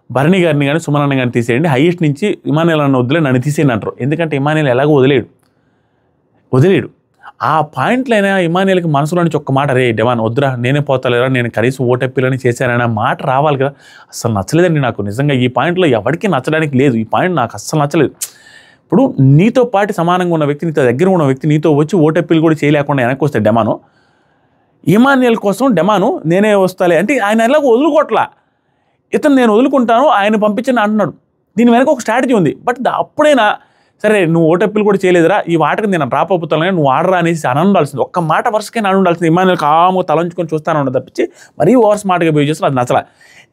భరణి గారిని కానీ సుమన్ అన్న కానీ తీసేయండి, హైయెస్ట్ నుంచి ఇమాన్యుల్ అన్న వదిలే, నన్ను తీసేయండి అంటారు. ఎందుకంటే ఇమాన్యుల్ ఎలాగో వదిలేడు. ఆ పాయింట్లైనా ఇమాన్యుల్కి మనసులో నుంచి ఒక్క మాట, రే డెమాన్ వద్దురా, నేనే పోతలేరా, నేను కనీసం ఓటెప్పిలని చేశానన్న మాట రావాలి కదా. అస్సలు నచ్చలేదండి నాకు, నిజంగా ఈ పాయింట్లో ఎవరికి నచ్చడానికి లేదు, ఈ పాయింట్ నాకు అస్సలు నచ్చలేదు. ఇప్పుడు నీతో పాటు సమానంగా ఉన్న వ్యక్తి, నీతో దగ్గర ఉన్న వ్యక్తి నీతో వచ్చి ఓటెప్పిలు కూడా చేయలేకుండా వెనక్కి వస్తే డెమాను, ఇమాన్యుల్ కోసం డెమాను నేనే వస్తాలే అంటే ఆయన ఎలాగో వదులుకోవట్లా, ఇతను నేను వదులుకుంటాను ఆయన పంపించని అంటున్నాడు. దీని వెనక ఒక స్ట్రాటజీ ఉంది. బట్ అప్పుడైనా సరే నువ్వు ఓటెప్పిలు కూడా చేయలేదురా, ఈ వాటకి నేను డ్రాప్ అవుతాను, నువ్వు ఆడరా అనేసి అని ఉండాల్సింది, ఒక్క మాట వరుసకైనా అని ఉండాల్సింది. ఇమాన్యుల్ కాము తలంచుకొని చూస్తాను ఉండదు తప్పించి మరీ ఓవర్ స్మార్ట్గా బిహేవ్ చేస్తాను, అది నచ్చలా.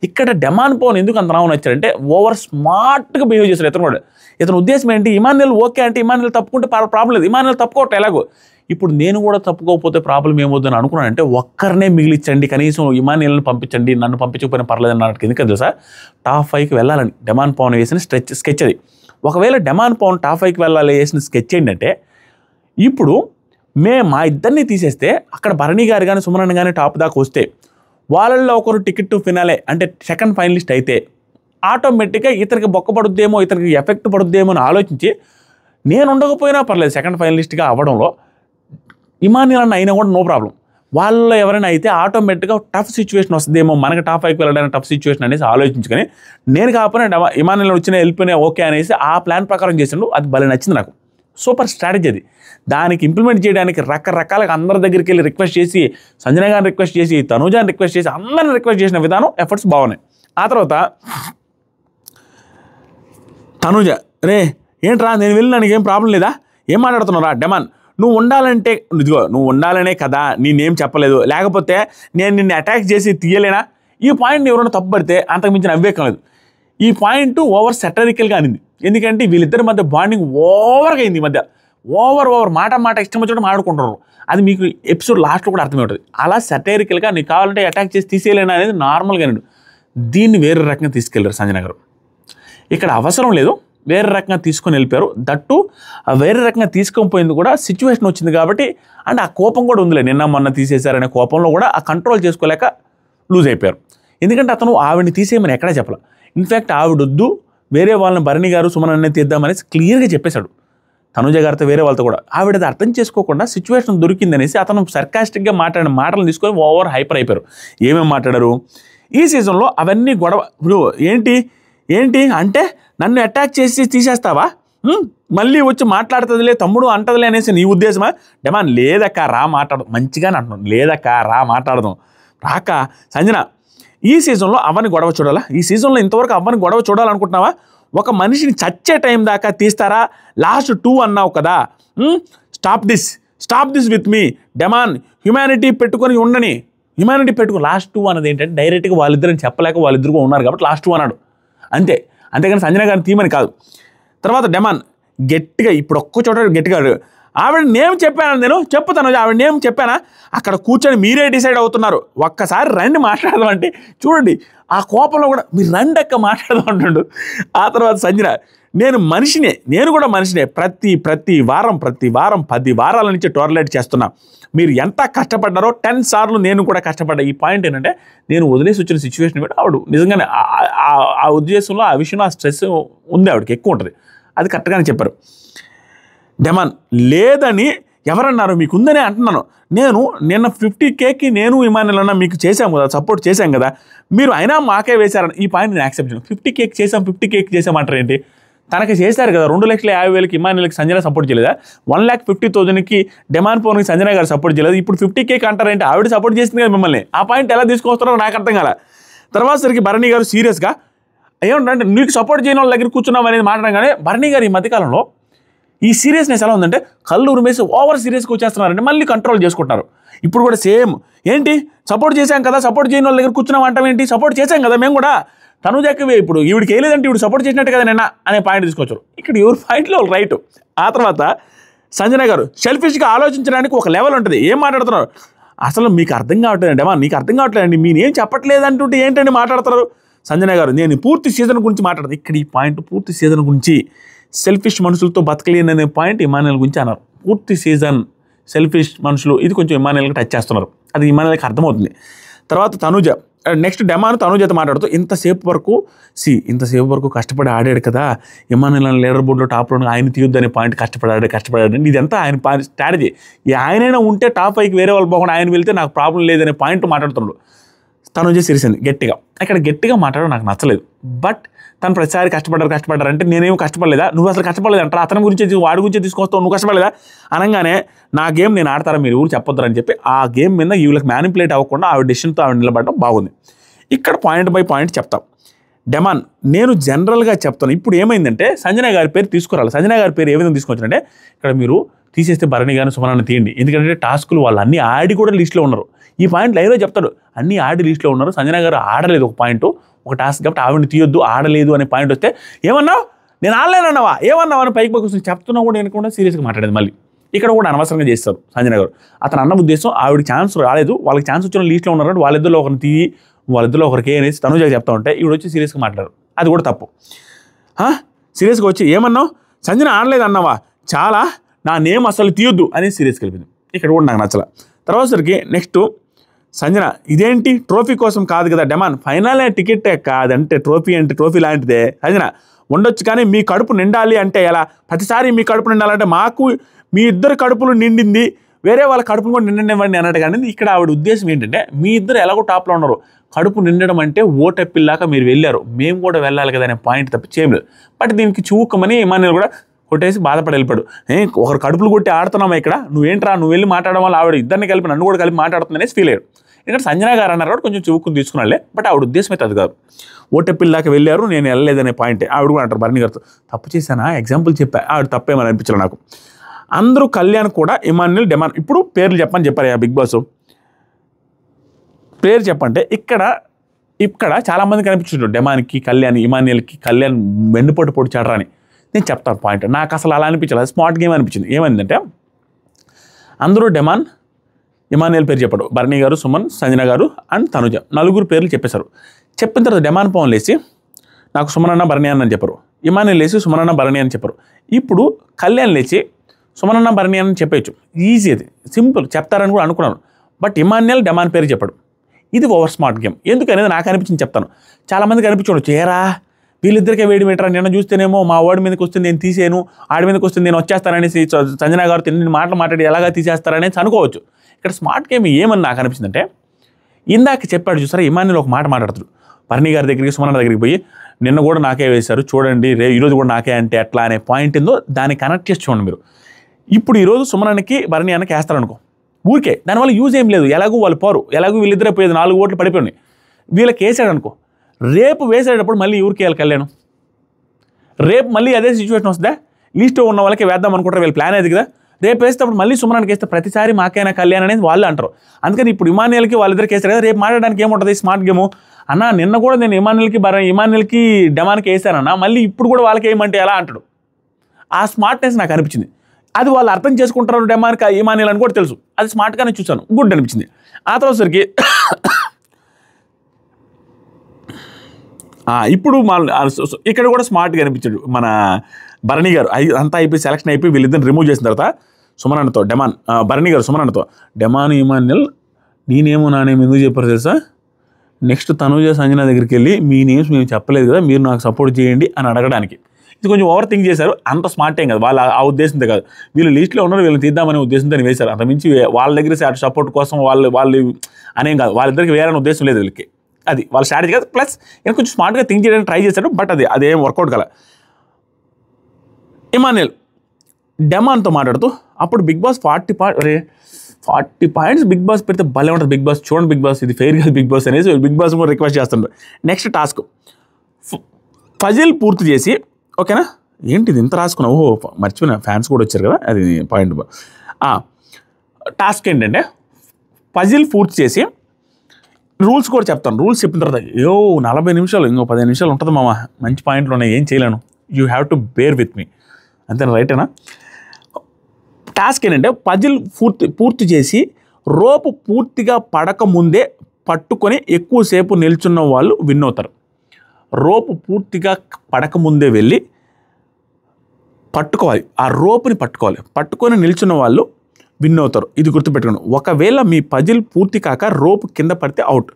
ఇక్కడ డెమాన్ పవన్ ఎందుకు అంత రావు నచ్చాడంటే ఓవర్ స్మార్ట్గా బిహేవ్ చేశాడు ఇతను కూడా. ఇతని ఉద్దేశం ఏంటి, ఇమాన్యుల్ ఓకే అంటే ఇమాన్యుల్ తప్పుకుంటే ప్రాబ్లం లేదు, ఇమాన్యుల్ తప్పుకోవటం ఎలాగో, ఇప్పుడు నేను కూడా తప్పుకోకపోతే ప్రాబ్లం ఏమవుతుందని అనుకున్నానంటే ఒక్కరినే మిగిలించండి, కనీసం ఇమాన్యుల్ని పంపించండి, నన్ను పంపించకపోయినా పర్లేదు అన్నట్టు. ఎందుకంటే తెలుసా, టాప్ 5కి వెళ్ళాలని డెమాన్ పవన్ వేసిన స్కెచ్ అది. ఒకవేళ డెమాన్ పవన్ టాప్ 5కి వెళ్ళాలి వేసిన స్కెచ్ ఏంటంటే, ఇప్పుడు మా ఇద్దరిని తీసేస్తే అక్కడ భరణి గారు కానీ సుమన్ కానీ టాప్ దాకా వస్తే వాళ్ళల్లో ఒకరు టికెట్ టు ఫినాలే అంటే సెకండ్ ఫైనలిస్ట్ అయితే ఆటోమేటిక్గా ఇతనికి బొక్క పడుద్దేమో, ఇతనికి ఎఫెక్ట్ పడుద్దేమో అని ఆలోచించి నేను ఉండకపోయినా పర్లేదు సెకండ్ ఫైనలిస్ట్గా అవ్వడంలో, ఇమాన్యుల్ అన్న అయినా కూడా నో ప్రాబ్లం, వాళ్ళలో ఎవరైనా అయితే ఆటోమేటిక్గా టఫ్ సిచ్యువేషన్ వస్తుందేమో, మనకి టాప్ 5కి వెళ్ళడానికి టఫ్ సిచ్యువేషన్ అనేసి ఆలోచించుకొని నేను కాకపోయినా ఇమాన్యుల్ వచ్చినా వెళ్ళిపోయినా ఓకే అనేసి ఆ ప్లాన్ ప్రకారం చేసిండు. అది భలే నచ్చింది నాకు, సూపర్ స్ట్రాటజీ అది. దానికి ఇంప్లిమెంట్ చేయడానికి రకరకాలుగా అందరి దగ్గరికి వెళ్ళి రిక్వెస్ట్ చేసి, సంజన గారిని రిక్వెస్ట్ చేసి, తనూజాని రిక్వెస్ట్ చేసి, అందరిని రిక్వెస్ట్ చేసిన విధానం ఎఫర్ట్స్ బాగున్నాయి. ఆ తర్వాత తనూజ, రే ఏంట్రా నేను వెళ్ళినా నీకేం ప్రాబ్లం లేదా, ఏం మాట్లాడుతున్నారా డెమాన్, నువ్వు ఉండాలంటే ఇదిగో నువ్వు ఉండాలనే కదా, నేనేం చెప్పలేదు, లేకపోతే నేను నిన్ను అటాక్ చేసి తీయలేనా. ఈ పాయింట్ని ఎవరైనా తప్పుపడితే అంతకుమించిన అవివేకం లేదు. ఈ పాయింట్ ఓవర్ సెటరికల్గా అనింది, ఎందుకంటే వీళ్ళిద్దరి మధ్య బాండింగ్ ఓవర్గా అయింది. ఈ మధ్య ఓవర్ మాట ఇష్టం వచ్చినట్టు మాట్లాడుకుంటున్నారు. అది మీకు ఎపిసోడ్ లాస్ట్లో కూడా అర్థమవుతుంది. అలా సెటరికల్గా నీకు కావాలంటే అటాక్ చేసి తీసేయలేనా అనేది నార్మల్గా నేను దీన్ని వేరే రకంగా తీసుకెళ్ళారు సంజన గారు. ఇక్కడ అవసరం లేదు, వేరే రకంగా తీసుకొని వెళ్ళిపోయారు. దట్టు వేరే రకంగా తీసుకొని పోయింది కూడా సిచ్యువేషన్ వచ్చింది కాబట్టి, అండ్ ఆ కోపం కూడా ఉందిలే, నిన్న మొన్న తీసేశారనే కోపంలో కూడా ఆ కంట్రోల్ చేసుకోలేక లూజ్ అయిపోయారు. ఎందుకంటే అతను ఆవిడని తీసేయమని ఎక్కడా చెప్పలే. ఇన్ఫ్యాక్ట్ ఆవిడొద్దు వేరే వాళ్ళని భరణి గారు సుమన్ అనే తీద్దామనేసి క్లియర్గా చెప్పేశాడు తనుజ గారితో, వేరే వాళ్ళతో కూడా. ఆవిడది అర్థం చేసుకోకుండా సిచ్యువేషన్ దొరికిందనేసి అతను సర్కాస్టిక్గా మాట్లాడిన మాటలు తీసుకొని ఓవర్ హైపర్ అయిపోయారు. ఏమేమి మాట్లాడారు ఈ సీజన్లో అవన్నీ గొడవ. ఇప్పుడు ఏంటి అంటే నన్ను అటాక్ చేసి తీసేస్తావా, మళ్ళీ వచ్చి మాట్లాడుతుందిలే తమ్ముడు అంటదిలే అనేసి నీ ఉద్దేశమా? డెమాన్ లేదక్క రా మాట్లాడదాం, మంచిగానే అంటున్నాను, లేదక్క రా మాట్లాడదాం. రాక సంజన ఈ సీజన్లో అవ్వని గొడవ చూడాలా? ఈ సీజన్లో ఇంతవరకు అవ్వని గొడవ చూడాలనుకుంటున్నావా? ఒక మనిషిని చచ్చే టైం దాకా తీస్తారా? లాస్ట్ 2 అన్నావు కదా, stop this with me demon. Humanity పెట్టుకొని ఉండని, హ్యుమానిటీ పెట్టుకుని లాస్ట్ 2 అన్నది ఏంటంటే డైరెక్ట్గా వాళ్ళిద్దరిని చెప్పలేక వాళ్ళిద్దరు ఉన్నారు కాబట్టి లాస్ట్ 2 అన్నాడు అంతేగాని సంజన గారిని తీమని కాదు. తర్వాత డెమాన్ గట్టిగా ఇప్పుడు ఒక్క చోట గట్టిగా ఆవిడ నేమ్ చెప్పాను, నేను చెప్పుతాను ఆవిడ నేమ్ చెప్పానా? అక్కడ కూర్చొని మీరే డిసైడ్ అవుతున్నారు, ఒక్కసారి రండి మాట్లాడదాం అంటే చూడండి ఆ కోపంలో కూడా మీరు రండి అక్క మాట్లాడదాం అంటాడు. ఆ తర్వాత సంజన నేను కూడా మనిషినే, ప్రతి వారం 10 వారాల నుంచి టోర్లెట్ చేస్తున్నా, మీరు ఎంత కష్టపడ్డారో 10 సార్లు నేను కూడా కష్టపడ్డా. ఈ పాయింట్ ఏంటంటే నేను వదిలేసి వచ్చిన సిచ్యువేషన్ కూడా ఆవిడ నిజంగానే ఆ ఉద్దేశంలో ఆ విషయంలో ఆ స్ట్రెస్ ఉంది, ఆవిడకి ఎక్కువ ఉంటుంది. అది కరెక్ట్గానే చెప్పారు. డెమాన్ లేదని ఎవరన్నారు, మీకు ఉందని అంటున్నాను. నేను నిన్న 50Kకి నేను ఇమానుయల్ అన్న మీకు చేశాము కదా, సపోర్ట్ చేశాం కదా, మీరు అయినా మాకే వేశారని. ఈ పాయింట్ నేను యాక్సెప్ట్ చేయను. 50Kకి చేసామంటారు ఏంటి? తనకి చేశారు కదా 2,50,000కి ఇమానుయల్కి సంజన సపోర్ట్ చేయలేదా? 1,50,000కి డెమాన్ పవన్కి సంజన గారు సపోర్ట్ చేయలేదు. ఇప్పుడు 50Kకి అంటారేంటి? ఆవిడ సపోర్ట్ చేసింది కదా మిమ్మల్ని. ఆ పాయింట్ ఎలా తీసుకొస్తారో నాకు అర్థం కాల. తర్వాత సరికి భరణి గారు సీరియస్గా ఏమంటే నీకు సపోర్ట్ చేయని వాళ్ళ దగ్గర కూర్చున్నాం అనేది మాట్లాడగానే భరణి గారు ఈ మధ్యకాలంలో ఈ సీరియస్నెస్ ఎలా ఉందంటే కళ్ళు ఉరిమేసి ఓవర్ సీరియస్గా వచ్చేస్తున్నారంటే మళ్ళీ కంట్రోల్ చేసుకుంటున్నారు. ఇప్పుడు కూడా సేమ్ ఏంటి సపోర్ట్ చేశాం కదా, సపోర్ట్ చేయని వాళ్ళ దగ్గర కూర్చున్నాం అంటాం ఏంటి? సపోర్ట్ చేశాం కదా మేము కూడా, తనుజాకి ఇప్పుడు ఈవిడికి వేయలేదంటే ఇవి సపోర్ట్ చేసినట్టు కదా నిన్న అనే పాయింట్ తీసుకొచ్చారు. ఇక్కడ ఎవరి పాయింట్లో రైట్. ఆ తర్వాత సంజన గారు సెల్ఫిష్గా ఆలోచించడానికి ఒక లెవెల్ ఉంటుంది. ఏం మాట్లాడుతున్నారు అసలు మీకు అర్థం కావట్లేదండి అమ్మా, నీకు అర్థం కావట్లేదండి, మీరేం చెప్పట్లేదు అంటుంటే ఏంటండి మాట్లాడుతున్నారు? సంజన గారు నేను పూర్తి సీజన్ గురించి మాట్లాడదు. ఇక్కడ ఈ పాయింట్ పూర్తి సీజన్ గురించి సెల్ఫిష్ మనుషులతో బతకలేననే పాయింట్ ఇమానుయల్ గురించి అన్నారు. పూర్తి సీజన్ సెల్ఫిష్ మనుషులు ఇది కొంచెం ఇమానుయల్కి టచ్ చేస్తున్నారు, అది ఇమానుయల్కి అర్థమవుతుంది. తర్వాత తనుజ నెక్స్ట్ డెమాన్ తనుజతో మాట్లాడుతూ ఇంతసేపు వరకు కష్టపడి ఆడాడు కదా, ఇమానుయల్ లీడర్ బోర్డులో టాప్లో ఆయన తీయొద్దు అనే పాయింట్ కష్టపడాడు. ఇదంతా ఆయన స్ట్రాటజీ. ఆయనైనా ఉంటే టాప్ 5కి వేరే వాళ్ళు బాగుండి ఆయన వెళ్తే నాకు ప్రాబ్లం లేదనే పాయింట్ మాట్లాడుతున్నాడు. తనుజ సిరిసింది గట్టిగా. అక్కడ గట్టిగా మాట్లాడడం నాకు నచ్చలేదు. బట్ తను ప్రతిసారి కష్టపడ్డారు అంటే నేనేం కష్టపడలేదా, నువ్వు అసలు కష్టపడలేదు అంటారా, అతని గురించి వాడి గురించి తీసుకొస్తావు, నువ్వు కష్టపడలేదా అనగానే నా గేమ్ నేను ఆడతారా మీరు ఊరు చెప్పొద్దని చెప్పి ఆ గేమ్ మీద వీళ్ళకి మ్యానిపులేట్ అవ్వకుండా ఆవిడ డెసిషన్తో ఆవిడ నిలబడడం బాగుంది. ఇక్కడ పాయింట్ బై పాయింట్ చెప్తాం. డెమాన్ నేను జనరల్గా చెప్తాను. ఇప్పుడు ఏమైందంటే సంజన గారి పేరు తీసుకురాలి. సంజన గారి పేరు ఏ విధంగా తీసుకొచ్చారంటే ఇక్కడ మీరు తీసేస్తే భరణి గారిని సుమనాన్ని తీయండి, ఎందుకంటే టాస్కులు వాళ్ళు అన్నీ ఆడి కూడా లిస్టులో ఉన్నారు. ఈ పాయింట్ లైవ్లో చెప్తాడు, అన్నీ ఆడి లిస్టులో ఉన్నారు, సంజన గారు ఆడలేదు ఒక పాయింట్ ఒక టాస్క్ కాబట్టి ఆవిడని తీయొద్దు ఆడలేదు అనే పాయింట్ వస్తే ఏమన్నావు నేను ఆడలేనన్నావా ఏమన్నావు అని పైకి వస్తుంది చెప్తున్నా కూడా వినకుండా సీరియస్గా మాట్లాడేది. మళ్ళీ ఇక్కడ కూడా అనవసరంగా చేస్తారు సంజన గారు. అతను అన్న ఉద్దేశం ఆవిడ ఛాన్స్ రాలేదు, వాళ్ళకి ఛాన్స్ వచ్చిన లిస్టులో ఉన్నారు, వాళ్ళిద్దరిలో ఒకరిని తీయి వాళ్ళిద్దరిలో ఒకరికి అనేసి తనుజ చెప్తా ఉంటే ఈవిడ వచ్చి సీరియస్గా మాట్లాడారు. అది కూడా తప్పు. సీరియస్గా వచ్చి ఏమన్నావు సంజన ఆడలేదు అన్నావా, చాలా నా నేమ్ అసలు తీయొద్దు అనేది సీరియస్గా వెళ్ళింది. ఇక్కడ కూడా నాకు నచ్చల. తర్వాత సరికి నెక్స్ట్ సంజన ఇదేంటి ట్రోఫీ కోసం కాదు కదా డెమాన్, ఫైనల్ టికెట్ కాదంటే ట్రోఫీ అంటే ట్రోఫీ లాంటిదే. సంజన ఉండొచ్చు కానీ మీ కడుపు నిండాలి అంటే ఎలా, ప్రతిసారి మీ కడుపు నిండాలంటే మాకు మీ ఇద్దరు కడుపులు నిండింది వేరే వాళ్ళ కడుపులు కూడా నిండండి అన్నట్టు. కానీ ఇక్కడ ఆవిడ ఉద్దేశం ఏంటంటే మీ ఇద్దరు ఎలాగో టాప్లో ఉన్నారు, కడుపు నిండడం అంటే ఓటెప్పిల్లాక మీరు వెళ్ళారు, మేము కూడా వెళ్ళాలి కదా అనే పాయింట్ తప్పి చేయలేదు. బట్ దీనికి చూకమని ఇమానుయల్ కూడా కొట్టేసి బాధపడి వెళ్ళిపోయాడు. ఒకరు కడుపులు కొట్టి ఆడుతున్నామా ఇక్కడ, నువ్వేంట్రా నువ్వు వెళ్ళి మాట్లాడడం వల్ల ఆవిడ ఇద్దరిని కలిపి నన్ను కూడా కలిపి మాట్లాడుతుందనేసి ఫీల్ అయ్యాడు. ఇక్కడ సంజన గారు అన్నారు కూడా కొంచెం చివుక్కుని తీసుకున్నాళ్ళే, బట్ ఆవిడ ఉద్దేశం అయితే అది కాదు. ఓటెప్పిల్లాక వెళ్ళారు నేను వెళ్ళలేదనే పాయింటే. ఆవిడ కూడా అంటారు భరణి గారితో తప్పు చేశానా ఎగ్జాంపుల్ చెప్పా, ఆవిడ తప్పేమని అనిపించలేదు నాకు. అందరూ కళ్యాణ్ కూడా ఇమానుయల్ డెమాన్ ఇప్పుడు పేర్లు చెప్పని చెప్పారు బిగ్ బాస్. పేరు చెప్పంటే ఇక్కడ చాలామంది కనిపించారు డెమాన్కి కళ్యాణ్ ఇమానుయల్కి కళ్యాణ్ వెన్నుపోటు పొడిచాడరా అని. నేను చెప్తాను పాయింట్, నాకు అసలు అలా అనిపించలేదు, స్మార్ట్ గేమ్ అనిపించింది. ఏమైందంటే అందరూ డెమాన్ ఇమానుయల్ పేరు చెప్పాడు, భరణి గారు సుమన్ సంజన గారు అండ్ తనుజ నలుగురు పేర్లు చెప్పేశారు. చెప్పిన తర్వాత డెమాన్ పవన్ లేచి నాకు సుమనన్న భరణి అని చెప్పారు, ఇమానుయల్ లేచి సుమనన్న భరణి అని చెప్పారు. ఇప్పుడు కళ్యాణ్ లేచి సుమనన్న భరణి అని చెప్పేయచ్చు, ఈజీ, అది సింపుల్ చెప్తారని కూడా అనుకున్నాను. బట్ ఇమానుయల్ డెమాన్ పేరు చెప్పాడు. ఇది ఓవర్ స్మార్ట్ గేమ్. ఎందుకనేది నాకు అనిపించింది చెప్తాను. చాలామందికి అనిపించవచ్చు ఏరా వీళ్ళిద్దరికే వేడి పెట్టరా, నిన్న చూస్తేనేమో మా వాడి మీదకి వస్తుంది నేను తీసేను, ఆడి మీదకి వస్తుంది నేను వచ్చేస్తాననేసి సంజన గారు తిన్ని మాటలు మాట్లాడి ఎలాగా తీసేస్తారనేసి అనుకోవచ్చు. ఇక్కడ స్మార్ట్ గేమ్ ఏమని నాకు అనిపించిందంటే, ఇందాక చెప్పాడు చూసారా ఇమాన్యుల్ ఒక మాట మాట్లాడుతాడు భరణి గారి దగ్గరికి, సుమన దగ్గరికి పోయి నిన్న కూడా నాకే వేశారు చూడండి, ఈరోజు కూడా నాకే అంటే ఎట్లా అనే పాయింట్ ఏందో దాన్ని కనెక్ట్ చేసి చూడండి మీరు. ఇప్పుడు ఈరోజు సుమనకి భరణి అన్నకి వేస్తారనుకో, ఊరికే దానివల్ల యూజ్ ఏం లేదు, ఎలాగూ వాళ్ళు పోరు, ఎలాగూ వీళ్ళిద్దరే పోయేది 4 ఓట్లు పడిపోయినాయి. వీళ్ళకి వేసాడు అనుకో, రేపు వేసేటప్పుడు మళ్ళీ ఊరికి వేయాలి కళ్యాణం, రేపు మళ్ళీ అదే సిచ్యువేషన్ వస్తుందా, లీస్ట్లో ఉన్న వాళ్ళకి వేద్దాం అనుకుంటారు, వీళ్ళ ప్లాన్ అది కదా, రేపు వేసేటప్పుడు మళ్ళీ సుమనానికి వేస్తే ప్రతిసారి మాకైనా కళ్యాణ్ అనేది వాళ్ళు అంటారు. అందుకని ఇప్పుడు ఇమాన్యుల్కి వాళ్ళిద్దరికి వేస్తారు కదా, రేపు మాట్లాడడానికి ఏముంటుంది స్మార్ట్ గేమ్ అన్న, నిన్న కూడా నేను ఇమాన్యుల్కి డెమాన్కి వేసానన్నా, మళ్ళీ ఇప్పుడు కూడా వాళ్ళకి ఏమంటే ఎలా అంటాడు. ఆ స్మార్ట్నెస్ నాకు అనిపించింది. అది వాళ్ళు అర్థం చేసుకుంటారు డెమాన్కి ఇమాన్యుల్ అని కూడా తెలుసు, అది స్మార్ట్గానే చూశాను, గుడ్ అనిపించింది. ఆ తర్వాత సరికి ఇప్పుడు ఇక్కడ కూడా స్మార్ట్గా అనిపించాడు మన భరణి గారు. అంతా అయిపోయి సెలక్షన్ అయిపోయి వీళ్ళిద్దరిని రిమూవ్ చేసిన తర్వాత సుమనతో భరణి గారు సుమనతో డెమాన్ ఇమాన్యుల్ నేనేమో నా నేమ్ ఎందుకు చెప్పారు తెలుసా, నెక్స్ట్ తనుజ సంజన దగ్గరికి వెళ్ళి మీ నేమ్స్ మేము చెప్పలేదు కదా, మీరు నాకు సపోర్ట్ చేయండి అని అడగడానికి. ఇది కొంచెం ఓవర్ థింక్ చేశారు, అంత స్మార్ట్ ఏం కాదు, వాళ్ళ ఆ ఉద్దేశంతో కాదు, వీళ్ళు లిస్ట్లో ఉన్నారు వీళ్ళని తీద్దామనే ఉద్దేశంతో వేశారు, అంతమించి వాళ్ళ దగ్గర సపోర్ట్ కోసం వాళ్ళు అనేం కాదు, వాళ్ళిద్దరికి వేరే ఉద్దేశం లేదు వీళ్ళకి, అది వాళ్ళ స్ట్రాటజీ కాదు. ప్లస్ నేను కొంచెం స్మార్ట్గా థింక్ చేయడానికి ట్రై చేశాడు, బట్ అదేం వర్కౌట్ కల. ఇమాన్యుల్ డెమాన్తో మాట్లాడుతూ అప్పుడు Bigg Boss 40 points Bigg Boss పెడితే భలే ఉంటుంది, బిగ్ బాస్ చూడండి బిగ్ బాస్ ఇది ఫెయిర్ కాదు బిగ్ బాస్ అనేసి బిగ్ బాస్ కూడా రిక్వెస్ట్ చేస్తుండ్రు. నెక్స్ట్ టాస్క్ పజిల్ పూర్తి చేసి, ఓకేనా, ఏంటిది ఇంత రాసుకున్నావు, ఓహో మర్చిపోయినా ఫ్యాన్స్ కూడా వచ్చారు కదా, అది పాయింట్. టాస్క్ ఏంటంటే పజిల్ పూర్తి చేసి రూల్స్ కూడా చెప్తాను, రూల్స్ చెప్పిన తర్వాత 40 నిమిషాలు ఇంకో 15 నిమిషాలు ఉంటుంది మామ, మంచి పాయింట్లు ఉన్నాయి, ఏం చేయలేను, you have to bear with me, అంతేనా, రైటేనా. టాస్క్ ఏంటంటే పజిల్ పూర్తి చేసి రోపు పూర్తిగా పడకముందే పట్టుకొని ఎక్కువసేపు నిల్చున్న వాళ్ళు విన్ అవుతారు. రోపు పూర్తిగా పడకముందే వెళ్ళి పట్టుకోవాలి, ఆ రోపుని పట్టుకొని నిల్చున్న వాళ్ళు విన్ అవుతారు. ఇది గుర్తుపెట్టుకోండి. ఒకవేళ మీ పజిల్ పూర్తి కాక రోపు కింద పడితే అవుట్.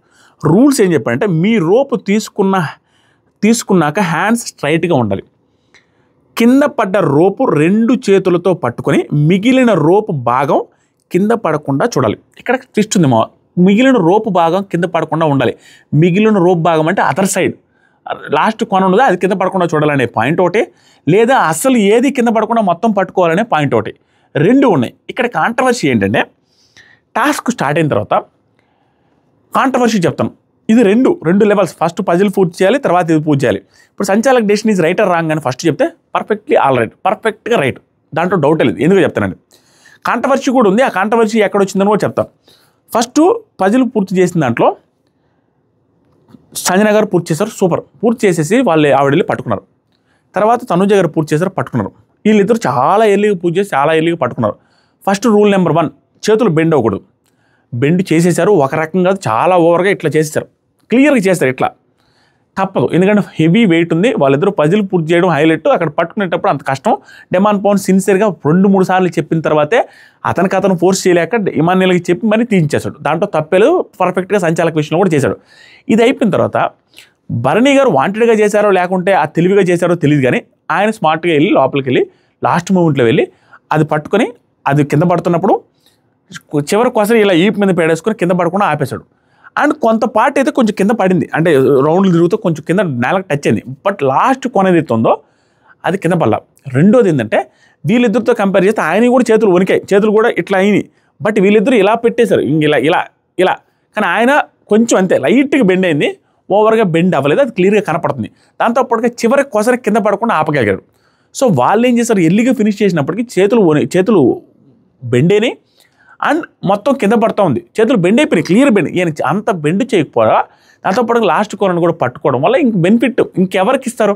రూల్స్ ఏం చెప్పారంటే మీ రోపు తీసుకున్నాక హ్యాండ్స్ స్ట్రైట్గా ఉండాలి, కింద పడ్డ రోపు 2 చేతులతో పట్టుకొని మిగిలిన రోపు భాగం కింద పడకుండా చూడాలి. ఇక్కడ ట్విస్ట్ ఉంది మిగిలిన రోపు భాగం కింద పడకుండా ఉండాలి. మిగిలిన రోపు భాగం అంటే అదర్ సైడ్ లాస్ట్ కొన ఉండదు, అది కింద పడకుండా చూడాలనే పాయింట్ ఒకటి, లేదా అసలు ఏది కింద పడకుండా మొత్తం పట్టుకోవాలనే పాయింట్ ఒకటి, 2 ఉన్నాయి. ఇక్కడ కాంట్రవర్సీ ఏంటంటే టాస్క్ స్టార్ట్ అయిన తర్వాత కాంట్రవర్సీ చెప్తాను. ఇది రెండు లెవెల్స్, ఫస్ట్ పజిల్ పూర్తి చేయాలి, తర్వాత ఇది పూర్తి చేయాలి. ఇప్పుడు సంచాలక్ decision is right or wrong అని ఫస్ట్ చెప్తే పర్ఫెక్ట్లీ ఆల్ రైట్, పర్ఫెక్ట్గా రైట్, దాంట్లో డౌట్ లేదు. ఎందుకు చెప్తానండి, కాంట్రవర్సీ కూడా ఉంది, ఆ కాంట్రవర్సీ ఎక్కడ వచ్చిందని కూడా చెప్తాను. ఫస్ట్ పజిల్ పూర్తి చేసిన దాంట్లో సంజన గారు పూర్తి చేశారు, సూపర్, పూర్తి చేసేసి ఆవిడ వెళ్ళి పట్టుకున్నారు. తర్వాత తనుజ గారు పూర్తి చేశారు, పట్టుకున్నారు. వీళ్ళిద్దరు చాలా ఎర్లీగా పూజ చేసి చాలా ఎర్లీగా పట్టుకున్నారు. ఫస్ట్ రూల్ నెంబర్ 1, చేతులు బెండ్ అవ్వకూడదు. బెండ్ చేసేసారు, ఒక రకంగా చాలా ఓవర్గా ఇట్లా చేసేసారు, క్లియర్గా చేస్తారు, ఇట్లా తప్పదు, ఎందుకంటే హెవీ వెయిట్ ఉంది. వాళ్ళిద్దరూ పజిల్ పూర్తి చేయడం హైలైట్, అక్కడ పట్టుకునేటప్పుడు అంత కష్టం. డెమాన్ పవన్ సిన్సియర్గా 2-3 సార్లు చెప్పిన తర్వాతే అతను ఫోర్స్ చేయలేక ఇమాన్యుల్కి చెప్పి మరీ తీయించేశాడు, దాంట్లో తప్పేలేదు. పర్ఫెక్ట్గా సంచాలక విషయంలో కూడా చేశాడు. ఇది అయిపోయిన తర్వాత భరణి గారు వాంటెడ్గా చేశారో లేకుంటే ఆ తెలివిగా చేశారో తెలియదు, కానీ ఆయన స్మార్ట్గా వెళ్ళి లోపలికి వెళ్ళి లాస్ట్ మూమెంట్లో వెళ్ళి అది పట్టుకొని అది కింద పడుతున్నప్పుడు చివరికోసం ఇలా ఈపు మీద పేడేసుకొని కింద పడకుండా ఆపేశాడు. అండ్ కొంత పార్ట్ అయితే కొంచెం కింద పడింది, అంటే రౌండ్లు తిరుగుతూ కొంచెం కింద నేలకు టచ్ అయింది, బట్ లాస్ట్ కొనేది ఉందో అది కింద పడలా. రెండోది ఏంటంటే వీళ్ళిద్దరితో కంపేర్ చేస్తే ఆయన కూడా చేతులు వణికాయి, చేతులు కూడా ఇట్లా అయినాయి, బట్ వీళ్ళిద్దరు ఇలా పెట్టేశారు, ఇలా కానీ ఆయన కొంచెం అంతే లైట్గా బెండ్ అయింది, ఓవర్గా బెండ్ అవ్వలేదు, అది క్లియర్గా కనపడుతుంది. దాంతోపాటుగా చివరి కొసరి కింద పడకుండా ఆపగలిగాడు. సో వాళ్ళు ఏం చేశారు, ఎల్లిగా ఫినిష్ చేసినప్పటికీ చేతులు బెండ్ అయినాయి అండ్ మొత్తం కింద పడుతూ ఉంది, చేతులు బెండ్ అయిపోయినాయి, క్లియర్ బెండ్. ఈయన అంత బెండ్ చేయకపోగా దాంతోపాటు లాస్ట్ కొనను కూడా పట్టుకోవడం వల్ల ఇంక బెనిఫిట్ ఇంకెవరికి ఇస్తారు,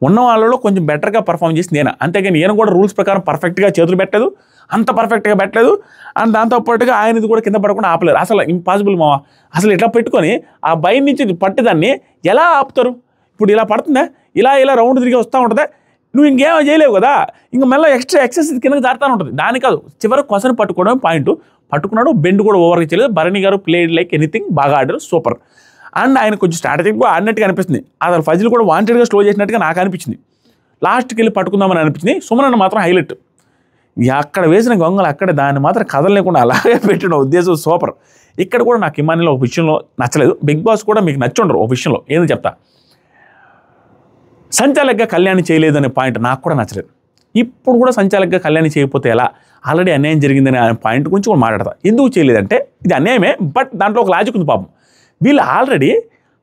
ఉన్న వాళ్ళలో కొంచెం బెటర్గా పర్ఫామ్ చేసి నేను, అంతేగాని ఈయన కూడా రూల్స్ ప్రకారం పర్ఫెక్ట్గా చేతులు పెట్టలేదు, అంత పర్ఫెక్ట్గా పెట్టలేదు. అండ్ దాంతోపాటుగా ఆయనది కూడా కింద పడకుండా ఆపలేదు, అసలు ఇంపాసిబుల్ మావా. అసలు ఇట్లా పెట్టుకొని ఆ బయట నుంచి పట్టేదాన్ని ఎలా ఆపుతారు, ఇప్పుడు ఇలా పడుతుందా, ఇలా రౌండ్ తిరిగి వస్తూ ఉంటుందా, నువ్వు ఇంకేమో చేయలేవు కదా, ఇంకా మళ్ళీ ఎక్స్ట్రా ఎక్సెస్ కిందకి జారుతూ ఉంటుంది. దాని కాదు, చివరి కొసని పట్టుకోవడం పాయింట్, పట్టుకున్నాడు, బెండ్ కూడా ఓవర్గా చేయలేదు. Bharani garu played like anything, బాగా ఆడారు, సూపర్. అండ్ ఆయన కొంచెం స్ట్రాటజిక్గా ఆడినట్టుగా అనిపిస్తుంది. అసలు ఫజిల్ కూడా వాంటెడ్గా స్లో చేసినట్టుగా నాకు అనిపించింది. లాస్ట్కి వెళ్ళి పట్టుకుందామని అనిపించింది. సుమన్ మాత్రం హైలైట్. అక్కడ వేసిన గొంగలు అక్కడే దాన్ని మాత్రం కదలలేకుండా అలాగే పెట్టిన ఉద్దేశం సూపర్. ఇక్కడ కూడా నాకు ఇమాన్యుల్ ఒక విషయంలో నచ్చలేదు. బిగ్ బాస్ కూడా మీకు నచ్చి ఉండరు ఒక విషయంలో, ఏదో చెప్తా. సంచాలకుగా కళ్యాణి చేయలేదు అనే పాయింట్ నాకు కూడా నచ్చలేదు. ఇప్పుడు కూడా సంచాలకుగా కళ్యాణి చేయకపోతే ఎలా, ఆల్రెడీ అన్యాయం జరిగిందనే పాయింట్ గురించి కూడా మాట్లాడతా. ఎందుకు చేయలేదంటే ఇది అన్యాయమే, బట్ దాంట్లో ఒక లాజిక్ ఉంది పాపం. వీళ్ళు ఆల్రెడీ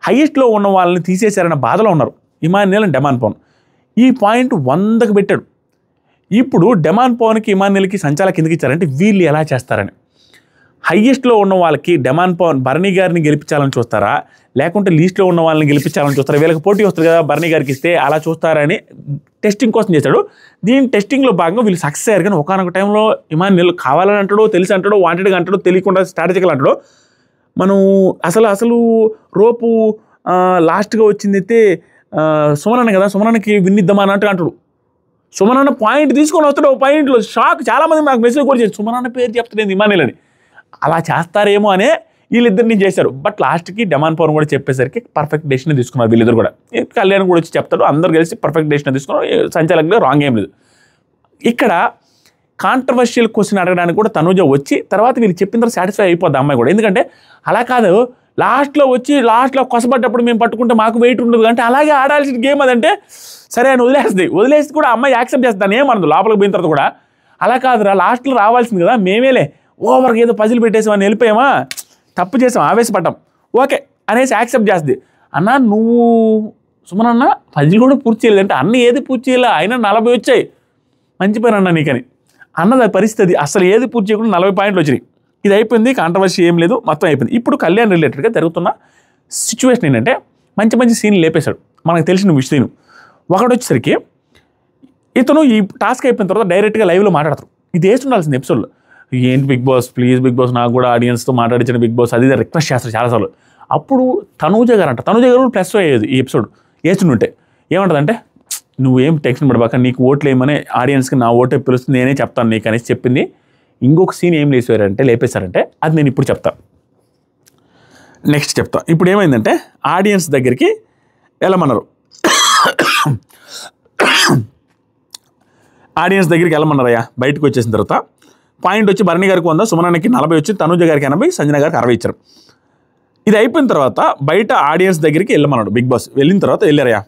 హైయెస్ట్లో ఉన్న వాళ్ళని తీసేశారన్న బాధలో ఉన్నారు, ఇమాన్యుల్ అండ్ డెమాన్ పవన్. ఈ పాయింట్ 100కి పెట్టాడు. ఇప్పుడు డెమాన్ పవన్కి ఇమాన్యుల్కి సంచాలక్ ఎందుకు ఇచ్చారంటే వీళ్ళు ఎలా చేస్తారని. హైయెస్ట్లో ఉన్న వాళ్ళకి డెమాన్ పవన్ బర్నీ గారిని గెలిపించాలని చూస్తారా, లేకుంటే లీస్ట్లో ఉన్న వాళ్ళని గెలిపించాలని చూస్తారా? వీళ్ళకి పోటీ వస్తుంది కదా బర్నీ గారికి ఇస్తే, అలా చూస్తారని టెస్టింగ్ కోసం చేశాడు. దీని టెస్టింగ్లో భాగంగా వీళ్ళు సక్సెస్ అయ్యారు. కానీ ఒకనొక టైంలో ఇమాన్యుల్ కావాలని అంటాడో, తెలిసి అంటాడో, వాంటెడ్గా అంటాడో, తెలియకుండా స్ట్రాటజికల్ అంటాడో, మనం అసలు రోపు లాస్ట్గా వచ్చింది అయితే సుమన్ కదా, సుమన్కి విన్నిద్దామని అంటాడు. సుమన్ పాయింట్ తీసుకొని వస్తాడు. పాయింట్లో షాక్. చాలామంది నాకు మెసేజ్ కూడా చేశారు, సుమన్ పేరు చెప్తాడు ఇమాన్యుల్ అని. అలా చేస్తారేమో అనే వీళ్ళిద్దరిని చేశారు. బట్ లాస్ట్కి డెమాన్ పవన్ కూడా చెప్పేసరికి పర్ఫెక్ట్ డెసిషన్ తీసుకున్నారు వీళ్ళిద్దరు కూడా. కళ్యాణ్ కూడా వచ్చి చెప్తాడు, అందరూ కలిసి పర్ఫెక్ట్ డెసిషన్ తీసుకున్నారు. సంచాలకుగా రాంగ్ ఏం లేదు. ఇక్కడ కాంట్రవర్షియల్ క్వశ్చన్ అడగడానికి కూడా తనూజ వచ్చి తర్వాత వీళ్ళు చెప్పిన తర్వాత సాటిస్ఫై అయిపోద్ది అమ్మాయి కూడా. ఎందుకంటే అలా కాదు, లాస్ట్లో కొసబడ్డప్పుడు మేము పట్టుకుంటే మాకు వెయిట్ ఉండదు అంటే అలాగే ఆడాల్సిన గేమ్ అదంటే సరే అని వదిలేసి కూడా అమ్మాయి యాక్సెప్ట్ చేస్తాను ఏమన్నది లోపలికి పోయిన తర్వాత కూడా. అలా కాదురా, లాస్ట్లో రావాల్సింది కదా, మేమేలే ఓవర్కి ఏదో పజిల్ పెట్టేసామని వెళ్ళిపోయామా, తప్పు చేసాం, ఆవేశపడ్డాం, ఓకే అనేసి యాక్సెప్ట్ చేస్తుంది. అన్న నువ్వు సుమన్ అన్న పజిల్ కూడా పూర్తి చేయలేదు అంటే, అన్న ఏది పూర్తి చేయలే, అయినా 40 వచ్చాయి, మంచి పని అన్న నీకని అన్నది పరిస్థితి. అసలు ఏది పూర్తి చేయకుండా 40 పాయింట్లు వచ్చినాయి. ఇది అయిపోయింది, కాంట్రవర్సీ ఏం లేదు, మొత్తం అయిపోయింది. ఇప్పుడు కళ్యాణ్ రిలేటెడ్గా జరుగుతున్న సిచ్యువేషన్ ఏంటంటే మంచి సీన్లు లేపేశాడు. మనకు తెలిసిన విషయం ఒకటి వచ్చేసరికి ఇతను ఈ టాస్క్ అయిపోయిన తర్వాత డైరెక్ట్గా లైవ్లో మాట్లాడతారు. ఇది వేసి ఉండాల్సింది ఎపిసోడ్లో. ఏంటి Bigg Boss, please Bigg Boss నాకు కూడా ఆడియన్స్తో మాట్లాడించిన బిగ్ బాస్ అది రిక్వెస్ట్ చేస్తారు చాలాసార్లు. అప్పుడు తనూజ గారు ప్లస్ అయ్యేది ఈ ఎపిసోడ్ వేస్తుంటే. ఏమంటుందంటే నువ్వేం టెన్షన్ పడబాక, నీకు ఓట్లు ఏమని ఆడియన్స్కి నా ఓటే పిలుస్తుంది, నేనే చెప్తాను నీకు అనేసి చెప్పింది. ఇంకొక సీన్ ఏం లేపేశారంటే అది నేను ఇప్పుడు చెప్తాను, నెక్స్ట్ చెప్తా. ఇప్పుడు ఏమైందంటే ఆడియన్స్ దగ్గరికి వెళ్ళమన్నారు, వెళ్ళమన్నారయ్యా. బయటకు వచ్చేసిన తర్వాత పాయింట్ వచ్చి బర్నీ గారికి 100, సుమనానికి 40 వచ్చి, తనూజ గారికి 80, సంజన గారికి 60 ఇచ్చారు. ఇది అయిపోయిన తర్వాత బయట ఆడియన్స్ దగ్గరికి వెళ్ళమన్నాడు బిగ్ బాస్. వెళ్ళిన తర్వాత వెళ్ళారయ్యా.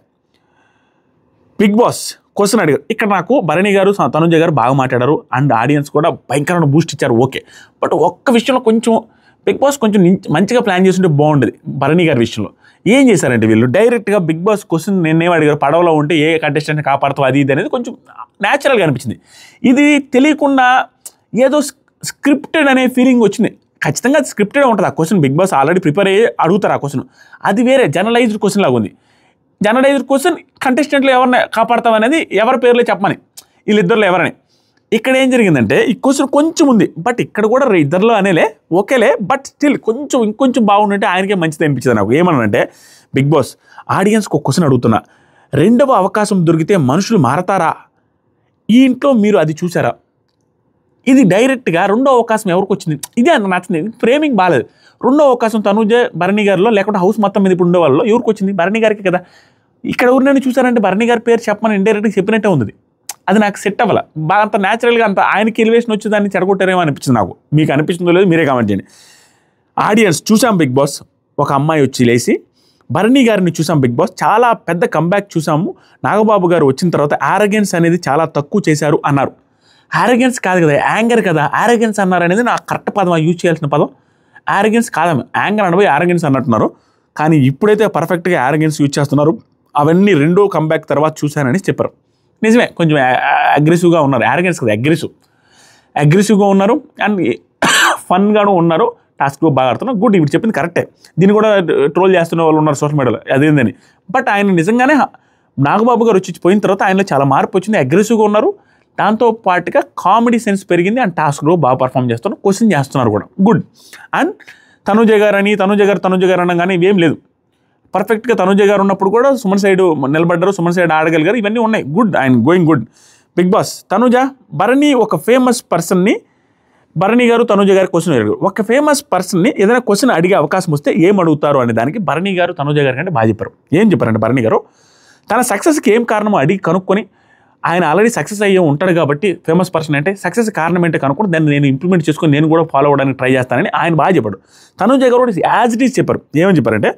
బిగ్ బాస్ క్వశ్చన్ అడిగారు. ఇక్కడ నాకు భరణి గారు, తనుజ గారు బాగా మాట్లాడారు అండ్ ఆడియన్స్ కూడా భయంకరమైన బూస్ట్ ఇచ్చారు, ఓకే. బట్ ఒక్క విషయంలో కొంచెం బిగ్ బాస్ కొంచెం మంచిగా ప్లాన్ చేస్తుంటే బాగుండేది. భరణి గారి విషయంలో ఏం చేశారంటే వీళ్ళు డైరెక్ట్గా బిగ్ బాస్ క్వశ్చన్ నిన్నేం అడిగారు, పడవలో ఉంటే ఏ కంటెస్టెంట్ కాపాడుతావు అది ఇది అనేది కొంచెం న్యాచురల్గా అనిపించింది. ఇది తెలియకుండా ఏదో స్క్రిప్టెడ్ అనే ఫీలింగ్ వచ్చింది. ఖచ్చితంగా అది స్క్రిప్టెడ్ ఉంటుంది ఆ question. Bigg Boss already prepare అయ్యి అడుగుతారు ఆ క్వశ్చన్. అది వేరే జనరలైజ్డ్ క్వశ్చన్ లాగా ఉంది. జనరలైజ్డ్ క్వశ్చన్ కంటెస్టెంట్లు ఎవరిని కాపాడతాం అనేది ఎవరి పేర్లే చెప్పమని, వీళ్ళిద్దరిలో ఎవరని. ఇక్కడ ఏం జరిగిందంటే ఈ క్వశ్చన్ కొంచెం ఉంది, బట్ ఇక్కడ కూడా ఇద్దరిలో అనేలే ఓకేలే, బట్ స్టిల్ ఇంకొంచెం బాగుంటే ఆయనకే మంచిది అనిపించింది నాకు. ఏమన్నానంటే బిగ్ బాస్ ఆడియన్స్కి ఒక క్వశ్చన్ అడుగుతున్నా, 2వ అవకాశం దొరికితే మనుషులు మారతారా? ఈ ఇంట్లో మీరు అది చూసారా? ఇది డైరెక్ట్గా 2వ అవకాశం ఎవరికి వచ్చింది, ఇదే అంత నచ్చింది. ఫ్రేమింగ్ బాగాలేదు. 2వ అవకాశం తనూజ భరణి గారిలో లేకుంటే హౌస్ మొత్తం మీద ఇప్పుడు ఉండే వాళ్ళలో ఎవరికి వచ్చింది? భరణి గారికి కదా. ఇక్కడ ఎవరినైనా చూసారంటే భరణి గారి పేరు చెప్పమని ఇండైరెక్ట్గా చెప్పినట్టే ఉంది. అది నాకు సెట్ అవ్వాలి. బాగా అంత న్యాచురల్గా అంత ఆయనకి ఎలివేషన్ వచ్చి దాన్ని చెడగొట్టారేమో అనిపించింది నాకు. మీకు అనిపిస్తుందో లేదో మీరే కామెంట్ చేయండి. ఆడియన్స్ చూసాం బిగ్ బాస్, ఒక అమ్మాయి వచ్చి లేసి భరణి గారిని చూసాం బిగ్ బాస్, చాలా పెద్ద కంబ్యాక్ చూసాము. నాగబాబు గారు వచ్చిన తర్వాత ఆరగెన్స్ అనేది చాలా తక్కువ చేశారు అన్నారు. ఆరగెన్స్ కాదు కదా, యాంగర్ కదా. ఆరగెన్స్ అన్నారు అనేది నాకు కరెక్ట్ పదం, యూజ్ చేయాల్సిన పదం. ఆరగెన్స్ కాదమ్మ, యాంగర్ అనబోయి ఆరగెన్స్ అన్నట్టున్నారు. కానీ ఇప్పుడైతే పర్ఫెక్ట్గా ఆరగెన్స్ యూజ్ చేస్తున్నారు. అవన్నీ 2వ కంబ్యాక్ తర్వాత చూశానని చెప్పారు. నిజమే, కొంచెం అగ్రెసివ్గా ఉన్నారు. ఆరగెన్స్ కదా, అగ్రెసివ్గా ఉన్నారు అండ్ ఫన్గాను ఉన్నారు. టాస్క్ బాగా ఆడుతున్నారు. గుడ్, ఇప్పుడు చెప్పింది కరెక్టే. దీన్ని కూడా ట్రోల్ చేస్తున్న వాళ్ళు ఉన్నారు సోషల్ మీడియాలో, అదేందని. బట్ ఆయన నిజంగానే నాగబాబు గారు వచ్చి పోయిన తర్వాత ఆయనలో చాలా మార్పు వచ్చింది. అగ్రెసివ్గా ఉన్నారు. దాంతో పాటుగా కామెడీ సెన్స్ పెరిగింది అండ్ టాస్క్లో బాగా పర్ఫామ్ చేస్తున్నారు. క్వశ్చన్ చేస్తున్నారు కూడా, గుడ్. అండ్ తనూజ గారు అనగానే ఇవేం లేదు. పర్ఫెక్ట్గా తనూజ గారు ఉన్నప్పుడు కూడా సుమన్ సైడ్ నిలబడ్డారు, సుమన్ సైడ్ ఆడగలిగారు. ఇవన్నీ ఉన్నాయి, గుడ్. ఆయన going good. Bigg Boss Tanuja Bharani ఒక ఫేమస్ పర్సన్ని భరణి గారు తనుజ గారి క్వశ్చన్ అడిగారు. ఒక ఫేమస్ పర్సన్ని ఏదైనా క్వశ్చన్ అడిగే అవకాశం వస్తే ఏం అడుగుతారు అనే దానికి భరణి గారు తనుజ గారి కంటే బాగా చెప్పారు. ఏం చెప్పారంటే భరణి గారు తన సక్సెస్కి ఏం కారణమో అడిగి కనుక్కొని, ఆయన ఆల్రెడీ సక్సెస్ అయ్యే ఉంటాడు కాబట్టి ఫేమస్ పర్సన్ అంటే సక్సెస్ కారణం ఏంటో కనుక్కొని దాన్ని నేను ఇంప్లిమెంట్ చేసుకొని నేను కూడా ఫాలో అవ్వడానికి ట్రై చేస్తానని ఆయన బాగా చెప్పాడు. తనుజ గారు కూడా యాజ్ ఇట్ ఈస్ చెప్పారు. ఏమని చెప్పారంటే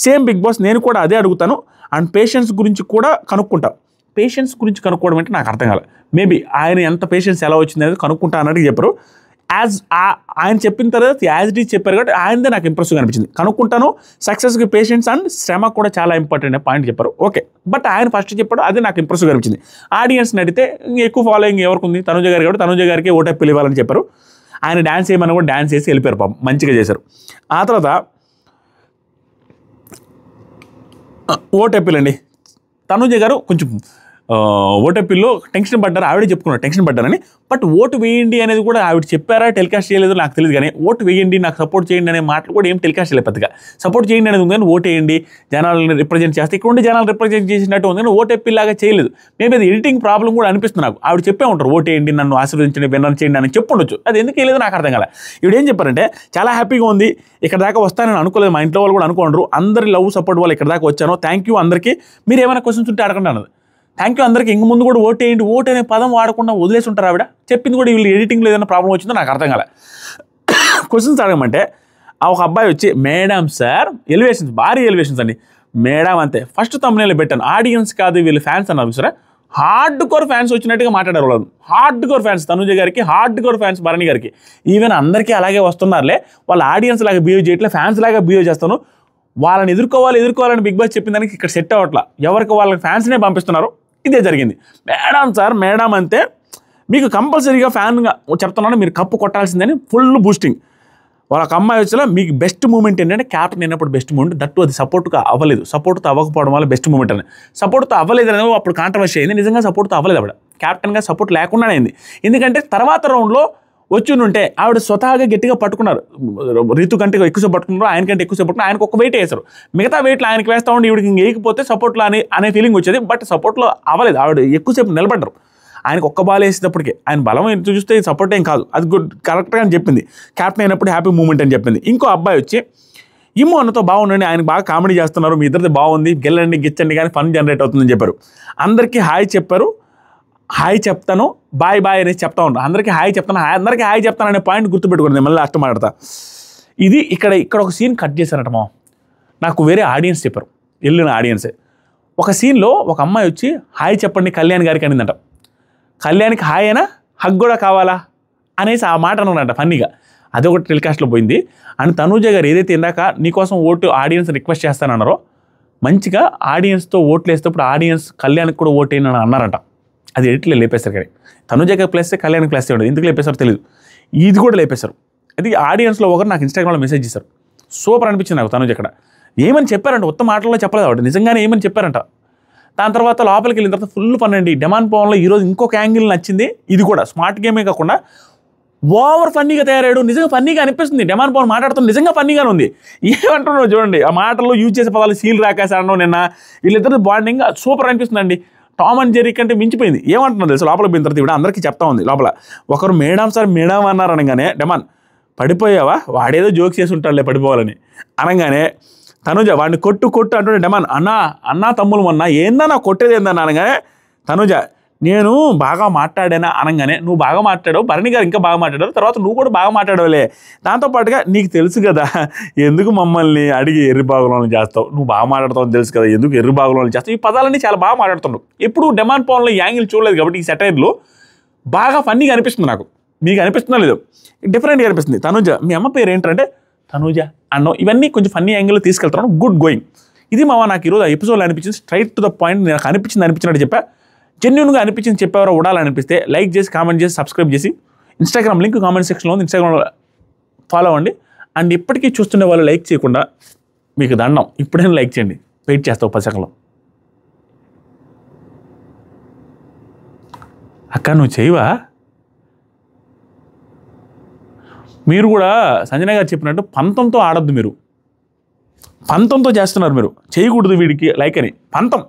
సేమ్ బిగ్ బాస్ నేను కూడా అదే అడుగుతాను అండ్ పేషెన్స్ గురించి కూడా కనుక్కుంటా. పేషెన్స్ గురించి కనుక్కోవడం అంటే నాకు అర్థం కాలేదు. మేబీ ఆయన ఎంత పేషెన్స్ ఎలా వచ్చింది అనేది కనుక్కుంటా అన్నట్టు చెప్పారు. ఆయన చెప్పిన తర్వాత యాజ్ ఇట్ ఈస్ చెప్పారు కాబట్టి ఆయనదే నాకు ఇంప్రెసివ్గా అనిపించింది. కనుక్కుంటాను, సక్సెస్కి పేషెన్స్ అండ్ శ్రమ కూడా చాలా ఇంపార్టెంట్ అనే పాయింట్ చెప్పారు. ఓకే, బట్ ఆయన ఫస్ట్ చెప్పాడు, అదే నాకు ఇంప్రెసివ్గా అనిపించింది. ఆడియన్స్ని అడిగితే ఎక్కువ ఫాలోయింగ్ ఎవరికి ఉంది, తనుజ గారు కాబట్టి తనుజ గారికి ఓటెప్పులు ఇవ్వాలని చెప్పారు. ఆయన డ్యాన్స్ చేయమని కూడా డ్యాన్స్ చేసి వెళ్ళిపోయారు, పాపం మంచిగా చేశారు. ఆ తర్వాత ఓటెప్పులండి, తనుజ గారు కొంచెం ఓటెప్పిల్లో టెన్షన్ పడ్డారు, ఆవిడే చెప్పుకున్నారు టెన్షన్ పడ్డారని. బట్ ఓటు వేయండి అనేది కూడా ఆవిడ చెప్పారా టెలికాస్ట్ చేయలేదు నాకు తెలియదు, కానీ ఓటు వేయండి నాకు సపోర్ట్ చేయండి అనే మాటలు కూడా ఏం టెలికాస్ట్ చేయలేదు పెద్దగా. సపోర్ట్ చేయండి అనేది ఉంది కానీ ఓటు వేయండి, జనాలను రిప్రజెంట్ చేస్తే ఇక్కడ ఉండి జనాలు రిప్రజెంట్ చేసినట్టు ఉంది కానీ ఓటెప్పిలాగా చేయలేదు. మేబీ అది ఎడిటింగ్ ప్రాబ్లం కూడా అనిపిస్తుంది నాకు. ఆవిడ చెప్పే ఉంటారు ఓటు వేయండి, నన్ను ఆశీర్వదించండి, విన్నర్ చేయండి అని చెప్పుండొచ్చు, అది ఎందుకు వేయలేదు నాకు అర్థం కాల. ఇవిడ ఏం చెప్పారంటే చాలా హ్యాపీగా ఉంది, ఇక్కడ దాకా వస్తానని అనుకోలేదు, మా ఇంట్లో వాళ్ళు కూడా అనుకోండ్రు, అందరి లవ్ సపోర్ట్ వాళ్ళు ఇక్కడ దాకా వచ్చాను, థ్యాంక్ యూ అందరికీ, మీరు ఏమైనా క్వశ్చన్స్ ఉంటే అడగండి అన్నది. థ్యాంక్ యూ అందరికీ, ఇంక ముందు కూడా ఓటు వేయండి, ఓటు అనే పదం వాడకుండా వదిలేసి ఉంటారు ఆవిడ. చెప్పింది కూడా వీళ్ళు ఎడిటింగ్లో ఏదైనా ప్రాబ్లం వచ్చిందో నాకు అర్థం కాలే. క్వశ్చన్స్ అడగమంటే ఒక అబ్బాయి వచ్చి మేడం సార్ ఎలివేషన్స్, భారీ ఎలివేషన్స్ అండి మేడం అంతే. ఫస్ట్ తమ్మునేలో పెట్టాను, ఆడియన్స్ కాదు వీళ్ళు ఫ్యాన్స్ అన్నారు సరే, హార్డ్ కోర్ ఫ్యాన్స్ వచ్చినట్టుగా మాట్లాడారు వాళ్ళు. హార్డ్ కోర్ ఫ్యాన్స్ తనుజ గారికి, హార్డ్ కోర్ ఫ్యాన్స్ భరణి గారికి. ఈవెన్ అందరికీ అలాగే వస్తున్నారులే, వాళ్ళ ఆడియన్స్ లాగా బిహేవ్ చేయట్లే, ఫ్యాన్స్ లాగా బిహేవ్ చేస్తాను, వాళ్ళని ఎదుర్కోవాలని బిగ్ బాస్ చెప్పిన దానికి ఇక్కడ సెట్ అవ్వట్లా, ఎవరికి వాళ్ళకి ఫ్యాన్స్నే పంపిస్తున్నారు. ఇదే జరిగింది. మేడం సార్ మేడం అంతే, మీకు కంపల్సరీగా ఫ్యాన్గా చెప్తున్నాను, మీరు కప్పు కొట్టాల్సిందని ఫుల్ బూస్టింగ్. వాళ్ళకి అమ్మాయి వచ్చేలా మీకు బెస్ట్ మూమెంట్ ఏంటంటే క్యాప్టెన్ అయినప్పుడు బెస్ట్ మూమెంట్, దట్టు అది సపోర్ట్గా అవ్వలేదు, సపోర్ట్తో అవ్వకపోవడం వల్ల బెస్ట్ మూమెంట్ అని. సపోర్ట్తో అవ్వలేదు అనేది అప్పుడు కాంట్రవర్సీ అయింది. నిజంగా సపోర్ట్తో అవ్వలేదు ఆవిడ, క్యాప్టెన్గా సపోర్ట్ లేకుండానే అయింది. ఎందుకంటే తర్వాత రౌండ్లో వచ్చి ఉంటే ఆవిడ స్వతహాగా గట్టిగా పట్టుకున్నారు, రీతు కంటే ఎక్కువసేపు పట్టుకున్నారు, ఆయనకంటే ఎక్కువసేపు పట్టుకున్నారు, ఆయనకు ఒక వెయిట్ వేశారు, మిగతా వెయిట్లు ఆయనకి వేస్తూ ఉండి ఈవిడికి వేయకపోతే సపోర్ట్లో అనే ఫీలింగ్ వచ్చేది. బట్ సపోర్ట్లో అవ్వలేదు, ఆవిడ ఎక్కువసేపు నిలబడ్డారు. ఆయనకు ఒక్క బాల్ వేసేటప్పటికే ఆయన బలం చూస్తే సపోర్ట్ ఏం కాదు, అది గుడ్ కరెక్ట్గా అని చెప్పింది, క్యాప్టెన్ అయినప్పుడు హ్యాపీ మూమెంట్ అని చెప్పింది. ఇంకో అబ్బాయి వచ్చి ఇమ్మో అన్నతో బాగుండండి, ఆయన బాగా కామెడీ చేస్తున్నారు, మీ ఇద్దరిది బాగుంది, గెల్లండి గిచ్చండి కానీ ఫన్ జనరేట్ అవుతుందని చెప్పారు. అందరికీ హాయ్ చెప్పారు, హాయ్ చెప్తాను బాయ్ బాయ్ అనేసి చెప్తా ఉంటాను, అందరికీ హాయ్ చెప్తాను, అందరికీ హాయ్ చెప్తాను అనే పాయింట్ గుర్తుపెట్టుకోండి, మళ్ళీ లాస్ట్ మాట్లాడతా. ఇది ఇక్కడ ఒక సీన్ కట్ చేశారట మా, నాకు వేరే ఆడియన్స్ చెప్పారు, వెళ్ళిన ఆడియన్సే. ఒక సీన్లో ఒక అమ్మాయి వచ్చి హాయ్ చెప్పండి కళ్యాణ్ గారికి అనిందంట. కళ్యాణ్కి హాయ్ అయినా హగ్ కూడా కావాలా అనేసి ఆ మాట అన్నాడంట ఫన్నీగా. అదొకటి టెలికాస్ట్లో పోయింది. అండ్ తనూజ గారు ఏదైతే ఇందాక నీకోసం ఓటు ఆడియన్స్ రిక్వెస్ట్ చేస్తానన్నారో, మంచిగా ఆడియన్స్తో ఓట్లు వేసేటప్పుడు ఆడియన్స్ కళ్యాణ్కి కూడా ఓటు వేయని అన్నారంట. అది ఎడిట్లో లేపేశారు, కానీ తనూజకి ప్లస్ కళ్యాణ్కి ప్లస్ ఉండదు, ఎందుకు లేపేశారో తెలియదు, ఇది కూడా లేపేశారు. అది ఆడియన్స్లో ఒకరు నాకు ఇన్స్టాగ్రామ్లో మెసేజ్ చేశారు, సూపర్ అనిపించింది నాకు తనూజ ఇక్కడ. ఏమని చెప్పారంట, ఉత్తమ మాటల్లో చెప్పలేదు ఆవిడ, నిజంగానే ఏమని చెప్పారంట. దాని తర్వాత లోపలికి వెళ్ళిన తర్వాత ఫుల్ పని అండి. డెమాన్ పవన్లో ఈరోజు ఇంకొక యాంగిల్ నచ్చింది, ఇది కూడా స్మార్ట్ గేమే కాకుండా ఓవర్ ఫన్నీగా తయారయ్యాడు. నిజంగా ఫన్నీగా అనిపిస్తుంది, డెమాన్ పవన్ మాట్లాడుతుంది నిజంగా ఫన్నీగానే ఉంది. ఏమంటున్నావు చూడండి, ఆ మాటల్లో యూజ్ చేసే పదాలు సీల్ రాకేసి అనడం, నిన్న వీళ్ళిద్దరు బాండింగ్ సూపర్ అనిపిస్తుంది అండి. టామ్ అండ్ జెర్రీ కంటే మించిపోయింది. ఏమంటున్నారు తెలుసు, లోపలికి పోయిన తర్వాత ఇవిడ అందరికీ చెప్తా ఉంది లోపల. ఒకరు మేడం సార్ మేడం అన్నారు అనగానే డెమాన్ పడిపోయావా, వాడేదో జోక్స్ చేసి ఉంటాడులే పడిపోవాలని అనగానే తనుజ వాడిని కొట్టు అంటుండే డెమాన్ అన్నా తమ్ములు మొన్న ఏందన్నా కొట్టేది ఏందన్నా అనగానే తనుజ నేను బాగా మాట్లాడానా అనగానే నువ్వు బాగా మాట్లాడావు, భరణి గారు ఇంకా బాగా మాట్లాడారు, తర్వాత నువ్వు కూడా బాగా మాట్లాడవులే, దాంతోపాటుగా నీకు తెలుసు కదా ఎందుకు మమ్మల్ని అడిగి ఎర్రి బాగులను చేస్తావు, నువ్వు బాగా మాట్లాడతావు తెలుసు కదా ఎందుకు ఎర్రి బాగులను చేస్తావు, ఈ పదాలన్నీ చాలా బాగా మాట్లాడుతున్నావు. ఎప్పుడు డెమాన్ పవన్లో యాంగిల్ చూడలేదు కాబట్టి ఈ సెటైర్లో బాగా ఫన్నీగా అనిపిస్తుంది నాకు. మీకు అనిపిస్తుందా లేదు, డిఫరెంట్గా అనిపిస్తుంది. తనుజ మీ అమ్మ పేరు ఏంటంటే తనుజ అన్నో, ఇవన్నీ కొంచెం ఫన్నీ యాంగిల్లో తీసుకెళ్తున్నాను, గుడ్ గోయింగ్. ఇది మావా నాకు ఈరోజు ఆ ఎపిసోడ్లో అనిపించింది, స్ట్రైట్ టు ద పాయింట్. నాకు అనిపించినట్టు చెప్పా, జెన్యూన్గా అనిపించింది చెప్పేవారో ఉండాలనిపిస్తే లైక్ చేసి కామెంట్ చేసి సబ్స్క్రైబ్ చేసి, ఇన్స్టాగ్రామ్ లింక్ కామెంట్ సెక్షన్లో ఉంది, ఇన్స్టాగ్రామ్లో ఫాలో అవ్వండి. అండ్ ఇప్పటికీ చూస్తుండే వాళ్ళు లైక్ చేయకుండా మీకు దండం, ఇప్పుడైనా లైక్ చేయండి, వెయిట్ చేస్తావు 10 సెకండ్లో. అక్క నువ్వు చేయవా? మీరు కూడా సంజన గారు చెప్పినట్టు పంతంతో ఆడద్దు, మీరు పంతంతో చేస్తున్నారు, మీరు చేయకూడదు వీడికి లైక్ అని పంతం.